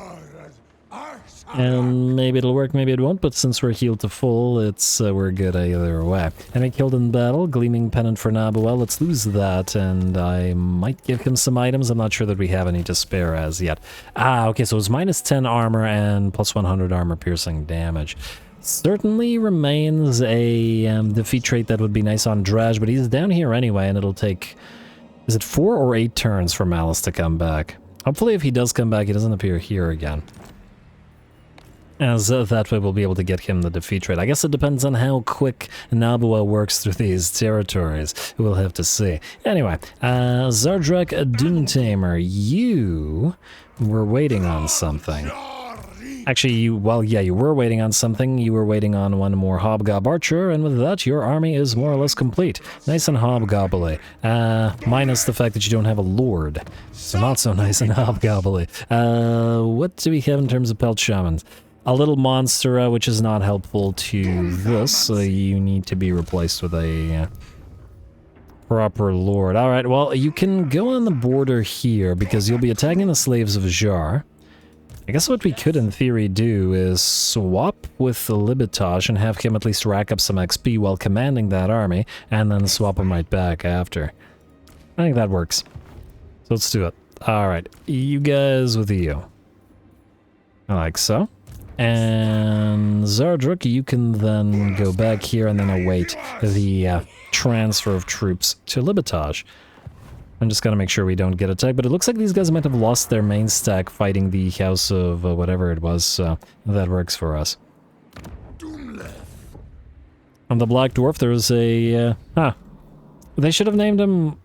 And maybe it'll work, maybe it won't, but since we're healed to full, we're good either way. Enemy killed in battle, Gleaming Pennant for Nabuel, let's lose that, and I might give him some items. I'm not sure that we have any to spare as yet. Ah, okay, so it's minus 10 armor and plus 100 armor piercing damage. Certainly remains a defeat trait that would be nice on Drazh, but he's down here anyway, and it'll take, is it 4 or 8 turns for Malus to come back? Hopefully if he does come back, he doesn't appear here again. As that way we'll be able to get him the defeat rate. I guess it depends on how quick Nabuel works through these territories. We'll have to see. Anyway, Zardrak Doomtamer, you were waiting on something. Actually, you were waiting on something. You were waiting on one more Hobgob Archer, and with that, your army is more or less complete. Nice and hobgobbly. Minus the fact that you don't have a lord. So not so nice and hobgobbly. What do we have in terms of Pelt Shamans? A little monster, which is not helpful to this, so you need to be replaced with a proper lord. Alright, well, you can go on the border here, because you'll be attacking the Slaves of Jar. I guess what we could, in theory, do is swap with the Libitage and have him at least rack up some XP while commanding that army, and then swap him right back after. I think that works. So let's do it. Alright, you guys with you. Like so. And Zardruk, you can then go back here and then await the transfer of troops to Libitage. I'm just gonna make sure we don't get attacked, but it looks like these guys might have lost their main stack fighting the House of whatever it was, so that works for us. On the Black Dwarf, there's a... they should have named him...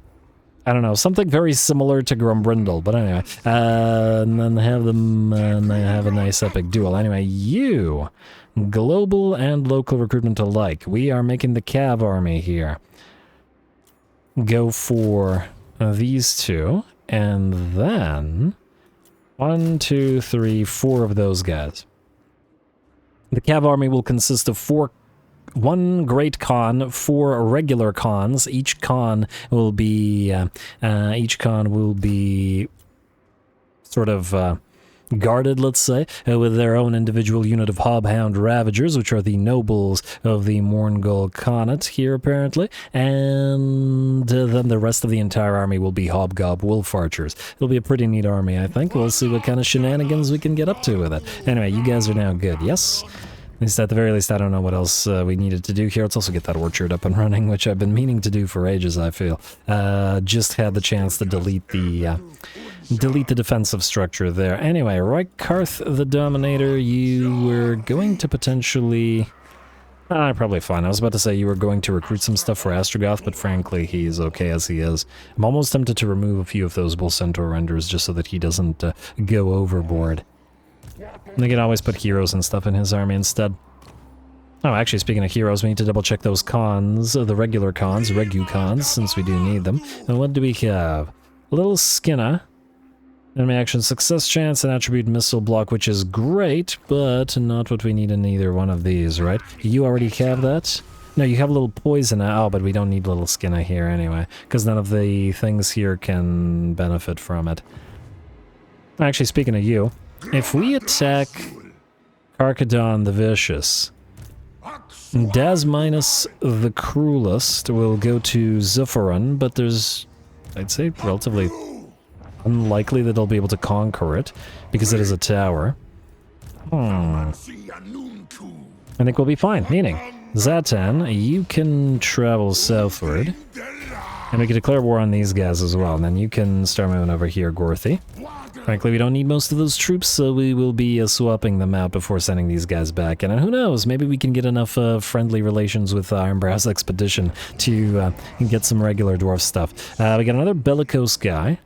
I don't know, something very similar to Grumbrindle, but anyway. And then have them have a nice epic duel. Anyway, you, global and local recruitment alike, we are making the Cav army here. Go for these two, and then 1, 2, 3, 4 of those guys. The Cav army will consist of 1 Great Khan, 4 regular Khans. Each Khan will be sort of guarded, let's say, with their own individual unit of Hobhound Ravagers, which are the nobles of the Morngul Khanate here, apparently, and then the rest of the entire army will be Hobgob Wolf Archers. It'll be a pretty neat army, I think. We'll see what kind of shenanigans we can get up to with it. Anyway, you guys are now good, yes? At least at the very least, I don't know what else we needed to do here. Let's also get that orchard up and running, which I've been meaning to do for ages, I feel. Just had the chance to delete the defensive structure there. Anyway, Reikarth the Dominator, you were going to potentially... probably fine. I was about to say you were going to recruit some stuff for Astrogoth, but frankly, he's okay as he is. I'm almost tempted to remove a few of those Bull Centaur renders just so that he doesn't go overboard. They can always put heroes and stuff in his army instead. Oh, actually, speaking of heroes, we need to double check those cons, the regular cons, Regu cons, since we do need them. And what do we have? A little Skinna. Enemy action success chance and attribute missile block, which is great, but not what we need in either one of these, right? You already have that? No, you have a little poison. Oh, but we don't need little Skinna here anyway, because none of the things here can benefit from it. Actually, speaking of you, if we attack Karkadon the Vicious, Dazminus the Cruelest will go to Zuffaron, but there's, I'd say, relatively unlikely that they'll be able to conquer it, because it is a tower. I think we'll be fine, meaning, Zatan, you can travel southward, and we can declare war on these guys as well, and then you can start moving over here, Gorthy. Frankly, we don't need most of those troops, so we will be swapping them out before sending these guys back. And who knows, maybe we can get enough friendly relations with Ironbrow's expedition to get some regular dwarf stuff. We got another Bellicose guy.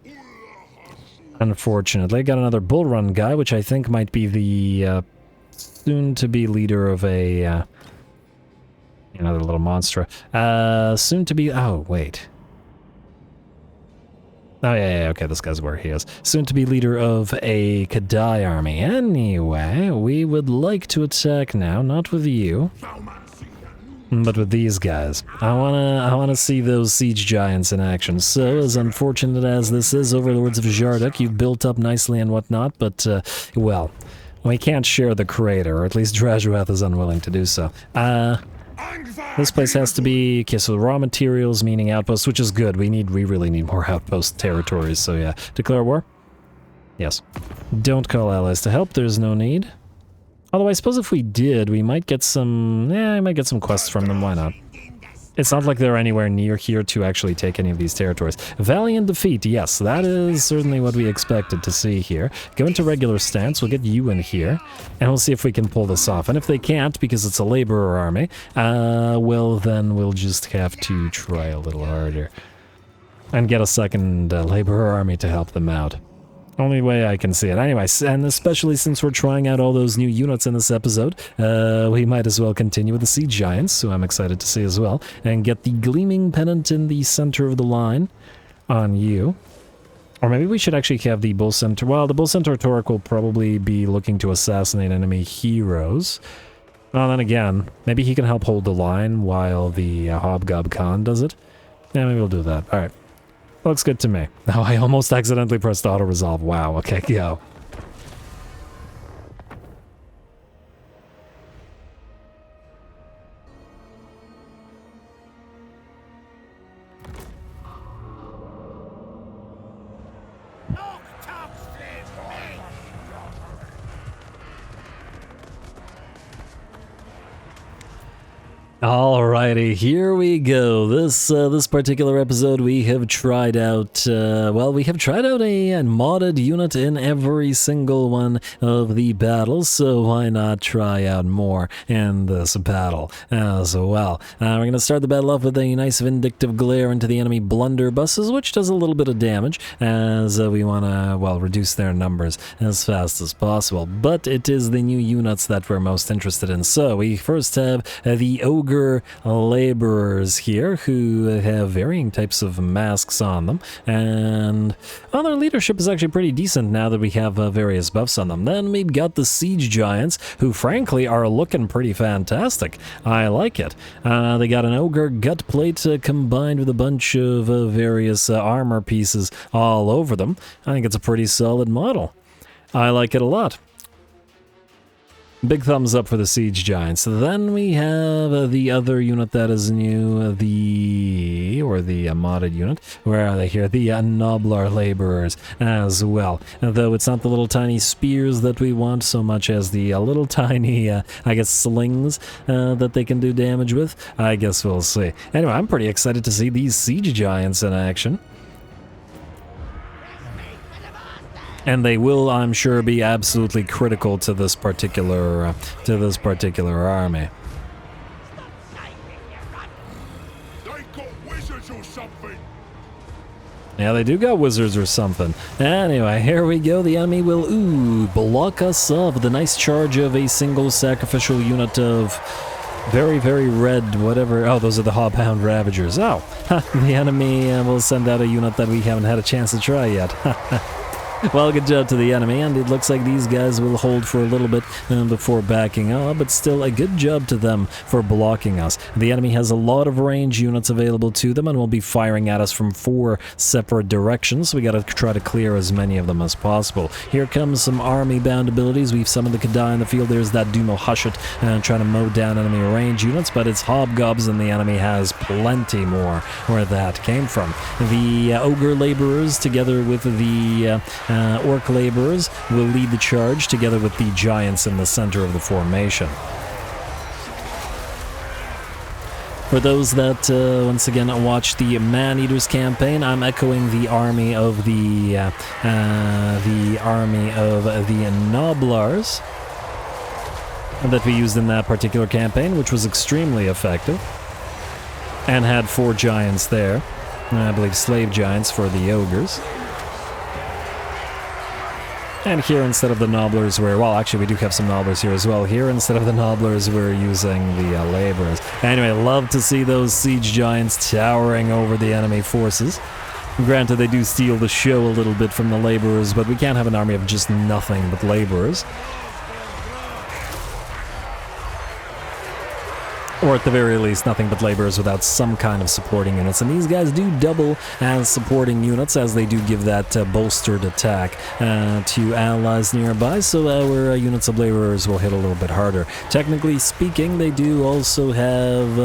Unfortunately, got another Bull Run guy, which I think might be the soon-to-be leader of a Another little monster. Soon to be... Oh, wait. Oh, yeah, okay, this guy's where he is. Soon to be leader of a Kadai army. Anyway, we would like to attack now, not with you, but with these guys. I wanna see those siege giants in action. So, as unfortunate as this is, Overlords of Jarduk, you've built up nicely and whatnot, but, well, we can't share the crater, or at least Drazhoath is unwilling to do so. This place has to be, okay, so raw materials, meaning outposts, which is good. We really need more outpost territories, so yeah. Declare war? Yes. Don't call allies to help, there's no need. Although I suppose if we did, we might get some, I might get some quests from them, why not? It's not like they're anywhere near here to actually take any of these territories. Valiant defeat, yes, that is certainly what we expected to see here. Go into regular stance, we'll get you in here, and we'll see if we can pull this off. And if they can't, because it's a laborer army, well then we'll just have to try a little harder. And get a second laborer army to help them out. Only way I can see it. Anyway, and especially since we're trying out all those new units in this episode, we might as well continue with the Siege Giants, who I'm excited to see as well, and get the Gleaming Pennant in the center of the line on you. Or maybe we should actually have the Bull Centaur. Well, the Bull Centaur Torque will probably be looking to assassinate enemy heroes. Well, then again, maybe he can help hold the line while the Hobgob Khan does it. Yeah, maybe we'll do that. Alright. Looks good to me. Oh, I almost accidentally pressed auto-resolve. Wow, okay, go. Alrighty, here we go. This particular episode we have tried out, well, we have tried out a modded unit in every single one of the battles, so why not try out more in this battle as well. We're going to start the battle off with a nice vindictive glare into the enemy blunderbusses, which does a little bit of damage, as we want to, well, reduce their numbers as fast as possible. But it is the new units that we're most interested in. So we first have the Ogre laborers here, who have varying types of masks on them, and well, their leadership is actually pretty decent now that we have various buffs on them. Then we've got the siege giants, who frankly are looking pretty fantastic. I like it. They got an ogre gut plate combined with a bunch of various armor pieces all over them. I think it's a pretty solid model. I like it a lot. Big thumbs up for the Siege Giants. Then we have the other unit that is new, the modded unit. Where are they here? The Noblar Laborers as well. Though it's not the little tiny spears that we want so much as the little tiny, I guess, slings that they can do damage with. I guess we'll see. Anyway, I'm pretty excited to see these Siege Giants in action. And they will, I'm sure, be absolutely critical to this particular army. Yeah, they do got wizards or something. Anyway, here we go. The enemy will, block us off with a nice charge of a single sacrificial unit of very, very red, whatever. Oh, those are the Hobhound Ravagers. Oh, the enemy will send out a unit that we haven't had a chance to try yet. Well, good job to the enemy, and it looks like these guys will hold for a little bit before backing up, but still a good job to them for blocking us. The enemy has a lot of range units available to them and will be firing at us from 4 separate directions, so we gotta try to clear as many of them as possible. Here comes some army-bound abilities. We've summoned the Kadai in the field. There's that Dumo Hushit trying to mow down enemy range units, but it's hobgobs, and the enemy has plenty more where that came from. The Ogre Laborers, together with the Orc Laborers, will lead the charge together with the Giants in the center of the formation. For those that, once again, watch the Man-Eaters campaign, I'm echoing the army of the Noblars that we used in that particular campaign, which was extremely effective, and had 4 Giants there. I believe Slave Giants for the Ogres. And here, instead of the Nobblers, well, actually, we do have some Nobblers here as well. Here, instead of the Nobblers, we're using the Laborers. Anyway, love to see those Siege Giants towering over the enemy forces. Granted, they do steal the show a little bit from the Laborers, but we can't have an army of just nothing but Laborers. Or at the very least, nothing but Laborers without some kind of supporting units. And these guys do double as supporting units, as they do give that bolstered attack to allies nearby, so our units of Laborers will hit a little bit harder. Technically speaking, they do also have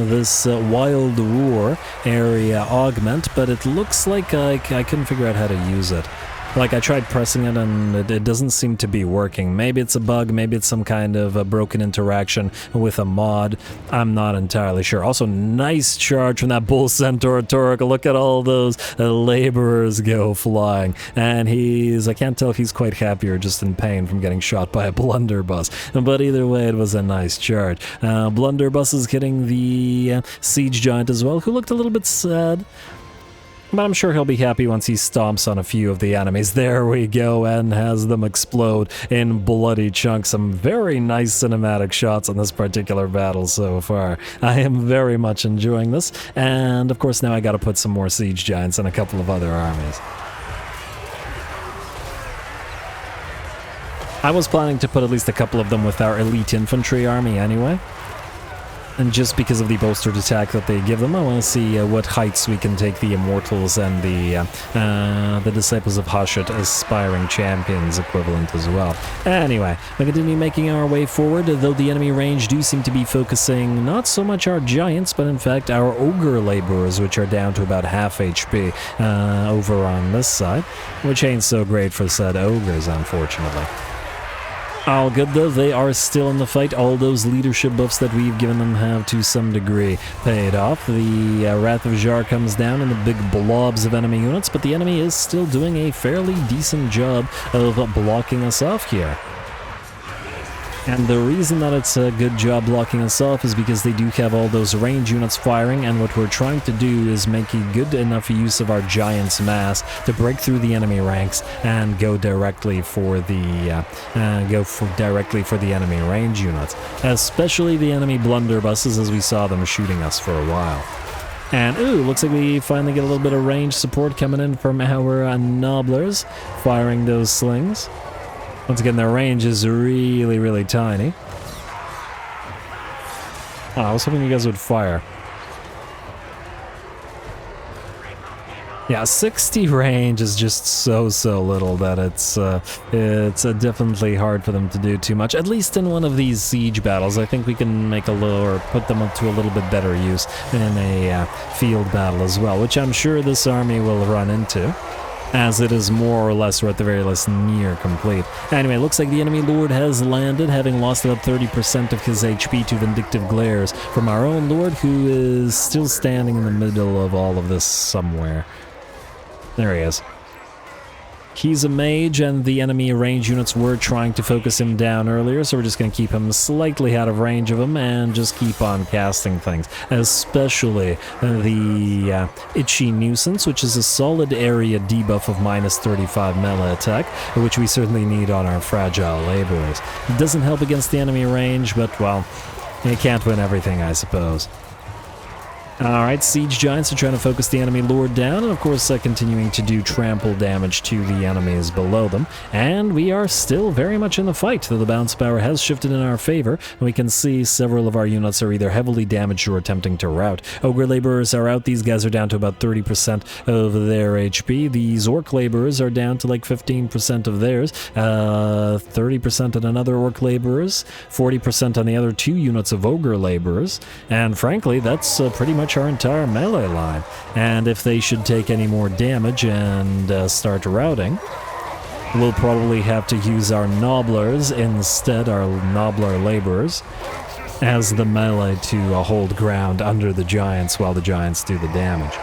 this Wild Roar area augment, but it looks like I couldn't figure out how to use it. Like, I tried pressing it and it doesn't seem to be working. Maybe it's a bug, maybe it's some kind of a broken interaction with a mod. I'm not entirely sure. Also, nice charge from that Bull Centaur Torque. Look at all those Laborers go flying. And I can't tell if he's quite happy or just in pain from getting shot by a blunderbuss. But either way, it was a nice charge. Blunderbuss is hitting the Siege Giant as well, who looked a little bit sad. But I'm sure he'll be happy once he stomps on a few of the enemies. There we go, and has them explode in bloody chunks. Some very nice cinematic shots on this particular battle so far. I am very much enjoying this. And of course now I gotta put some more Siege Giants and a couple of other armies. I was planning to put at least a couple of them with our elite infantry army anyway. And just because of the bolstered attack that they give them, I want to see what heights we can take the Immortals and the Disciples of Hashut Aspiring Champions equivalent as well. Anyway, we continue making our way forward, though the enemy range do seem to be focusing not so much our Giants, but in fact our Ogre Laborers, which are down to about half HP over on this side, which ain't so great for said Ogres, unfortunately. All good though, they are still in the fight. All those leadership buffs that we've given them have to some degree paid off. The Wrath of Jar comes down in the big blobs of enemy units, but the enemy is still doing a fairly decent job of blocking us off here. And the reason that it's a good job blocking us off is because they do have all those range units firing, and what we're trying to do is make a good enough use of our Giants' mass to break through the enemy ranks and go directly for the enemy range units, especially the enemy blunderbusses, as we saw them shooting us for a while. And ooh, looks like we finally get a little bit of range support coming in from our Nobblers, firing those slings. Once again, their range is really, really tiny. Oh, I was hoping you guys would fire. Yeah, 60 range is just so little that it's definitely hard for them to do too much. At least in one of these siege battles, I think we can make a little, or put them up to a little bit better use in a field battle as well, which I'm sure this army will run into, as it is more or less, or at the very least, near complete. Anyway, looks like the enemy lord has landed, having lost about 30% of his HP to Vindictive Glares from our own lord, who is still standing in the middle of all of this somewhere. There he is. He's a mage, and the enemy range units were trying to focus him down earlier, so we're just going to keep him slightly out of range of him and just keep on casting things. Especially the Itchy Nuisance, which is a solid area debuff of minus 35 melee attack, which we certainly need on our fragile laborers. It doesn't help against the enemy range, but, well, you can't win everything, I suppose. Alright, Siege Giants are trying to focus the enemy lord down, and of course continuing to do trample damage to the enemies below them. And we are still very much in the fight, though the bounce power has shifted in our favor, and we can see several of our units are either heavily damaged or attempting to rout. Ogre Laborers are out, these guys are down to about 30% of their HP. These Orc Laborers are down to like 15% of theirs, 30% on another Orc Laborers, 40% on the other two units of Ogre Laborers, and frankly, that's pretty much our entire melee line. And if they should take any more damage and start routing, we'll probably have to use our Nobblers instead, our Nobbler Laborers, as the melee to hold ground under the Giants while the Giants do the damage.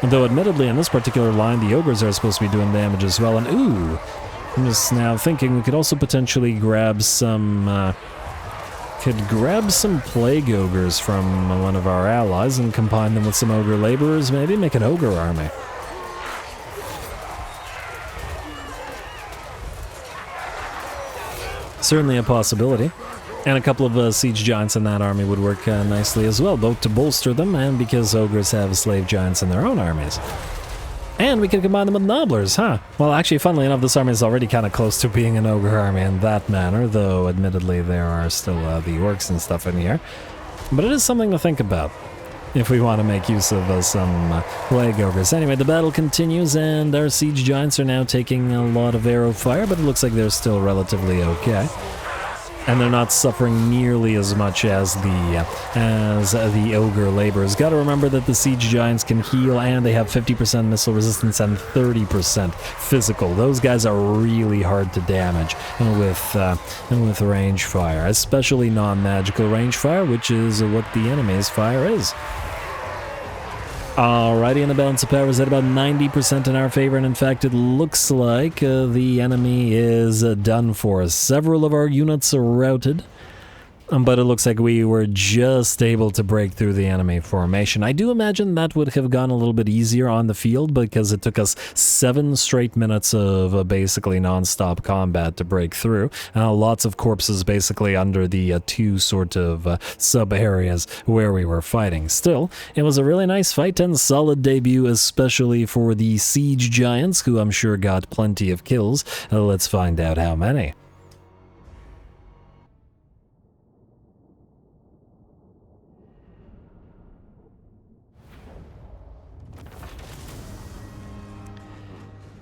Though admittedly in this particular line the Ogres are supposed to be doing damage as well, and ooh, I'm just now thinking we could also potentially grab some Plague Ogres from one of our allies and combine them with some Ogre Laborers, maybe make an Ogre army. Certainly a possibility. And a couple of siege giants in that army would work nicely as well, both to bolster them and because ogres have slave giants in their own armies. And we can combine them with nobblers, huh? Well, actually, funnily enough, this army is already kind of close to being an ogre army in that manner, though admittedly there are still the orcs and stuff in here. But it is something to think about if we want to make use of some plague ogres. Anyway, the battle continues, and our siege giants are now taking a lot of arrow fire, but it looks like they're still relatively okay. And they're not suffering nearly as much as the ogre laborers. Gotta remember that the siege giants can heal, and they have 50% missile resistance and 30% physical. Those guys are really hard to damage with range fire, especially non-magical range fire, which is what the enemy's fire is. Alrighty, and the balance of power is at about 90% in our favor, and in fact it looks like the enemy is done for. Several of our units are routed, but it looks like we were just able to break through the enemy formation. I do imagine that would have gone a little bit easier on the field because it took us 7 straight minutes of basically non-stop combat to break through. Lots of corpses basically under the 2 sort of sub-areas where we were fighting. Still, it was a really nice fight and solid debut, especially for the siege giants, who I'm sure got plenty of kills. Let's find out how many.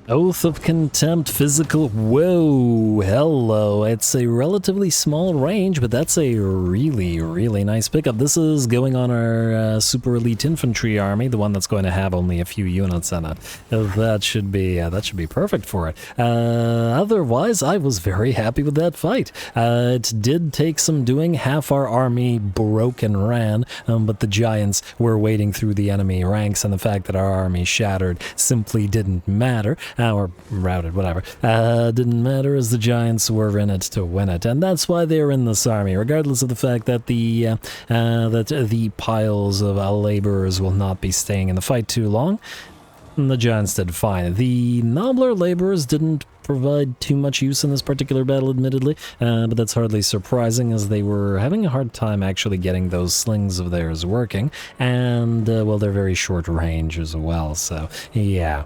Oath of Contempt, physical, whoa, hello, it's a relatively small range, but that's a really nice pickup. This is going on our super elite infantry army, the one that's going to have only a few units in it. That should be perfect for it. Otherwise, I was very happy with that fight. It did take some doing. Half our army broke and ran, but the giants were wading through the enemy ranks, and the fact that our army shattered simply didn't matter. Or routed, whatever. Didn't matter, as the giants were in it to win it, and that's why they're in this army, regardless of the fact that the piles of laborers will not be staying in the fight too long. The giants did fine. The nobler laborers didn't provide too much use in this particular battle, admittedly, but that's hardly surprising, as they were having a hard time actually getting those slings of theirs working, and, well, they're very short range as well, so, yeah.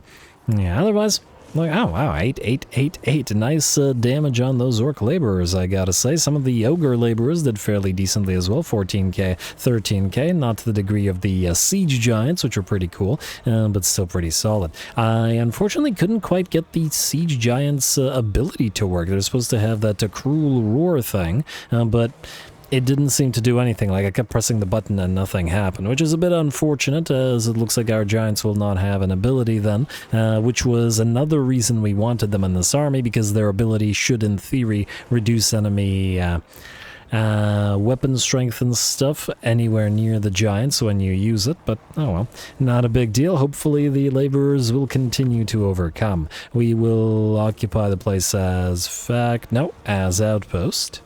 Yeah, otherwise, like, oh wow, 8. Nice damage on those orc laborers, I gotta say. Some of the ogre laborers did fairly decently as well, 14k, 13k, not to the degree of the siege giants, which are pretty cool, but still pretty solid. I unfortunately couldn't quite get the siege giants' ability to work. They're supposed to have that cruel roar thing, but it didn't seem to do anything. Like, I kept pressing the button and nothing happened, which is a bit unfortunate, as it looks like our giants will not have an ability then, which was another reason we wanted them in this army, because their ability should, in theory, reduce enemy weapon strength and stuff anywhere near the giants when you use it, but oh well, not a big deal. Hopefully the laborers will continue to overcome. We will occupy the place as as outpost.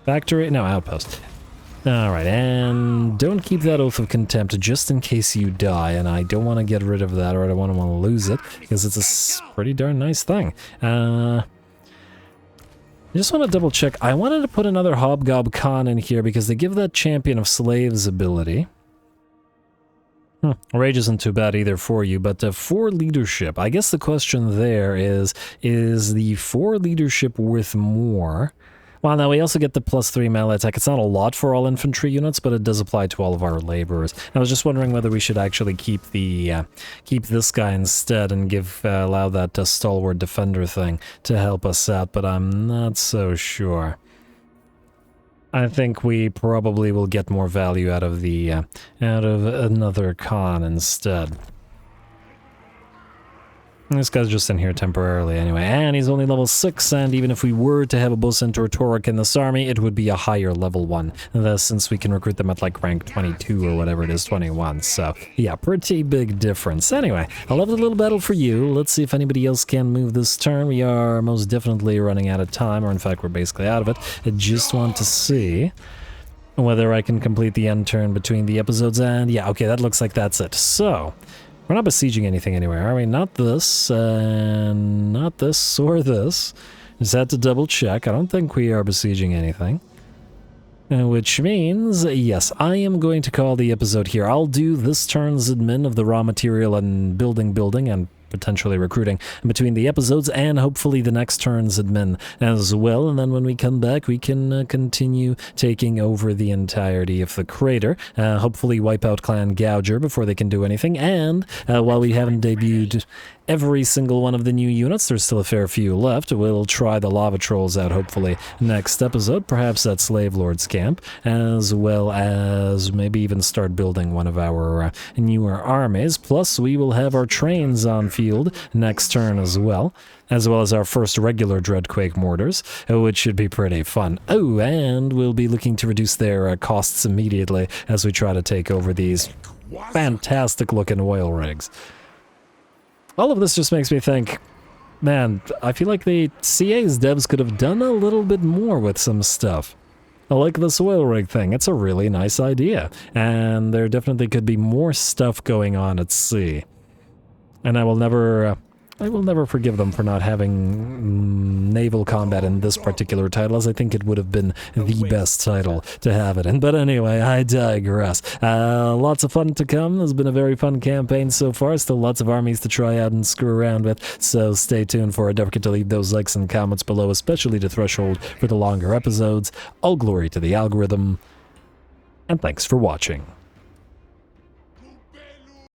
Factory? No, outpost. Alright, and don't keep that Oath of Contempt just in case you die, and I don't want to get rid of that, or I don't want to lose it, because it's a pretty darn nice thing. I just want to double check. I wanted to put another Hobgob Khan in here, because they give that Champion of Slaves ability. Rage isn't too bad either for you, but for leadership, I guess the question there is the 4 leadership worth more? Well, now we also get the +3 melee attack. It's not a lot for all infantry units, but it does apply to all of our laborers. I was just wondering whether we should actually keep this guy instead and allow that stalwart defender thing to help us out, but I'm not so sure. I think we probably will get more value out of another Khan instead. This guy's just in here temporarily anyway, and he's only level 6, and even if we were to have a Bocentaur Torok in this army, it would be a higher level one, since we can recruit them at like rank 22 or whatever it is, 21, so yeah, pretty big difference. Anyway, I love the little battle for you. Let's see if anybody else can move this turn. We are most definitely running out of time, or in fact we're basically out of it. I just want to see whether I can complete the end turn between the episodes, and yeah, okay, that looks like that's it. So we're not besieging anything anywhere, are we? Not this, not this, or this. Just had to double check. I don't think we are besieging anything. Which means, yes, I am going to call the episode here. I'll do this turn's admin of the raw material and building, and potentially recruiting in between the episodes, and hopefully the next turn's admin as well. And then when we come back, we can continue taking over the entirety of the crater. Hopefully wipe out Clan Gouger before they can do anything. And while we haven't debuted every single one of the new units, there's still a fair few left. We'll try the lava trolls out hopefully next episode, perhaps at Slave Lord's camp, as well as maybe even start building one of our newer armies. Plus we will have our trains on field next turn as well as our first regular Dreadquake mortars, which should be pretty fun. Oh, and we'll be looking to reduce their costs immediately as we try to take over these fantastic looking oil rigs. All of this just makes me think, man, I feel like the CA's devs could have done a little bit more with some stuff. I like this oil rig thing. It's a really nice idea. And there definitely could be more stuff going on at sea. And I will never forgive them for not having naval combat in this particular title, as I think it would have been the best title to have it in. But anyway, I digress. Lots of fun to come. It's been a very fun campaign so far. Still lots of armies to try out and screw around with, so stay tuned for it. Don't forget to leave those likes and comments below, especially to Threshold for the longer episodes. All glory to the algorithm, and thanks for watching.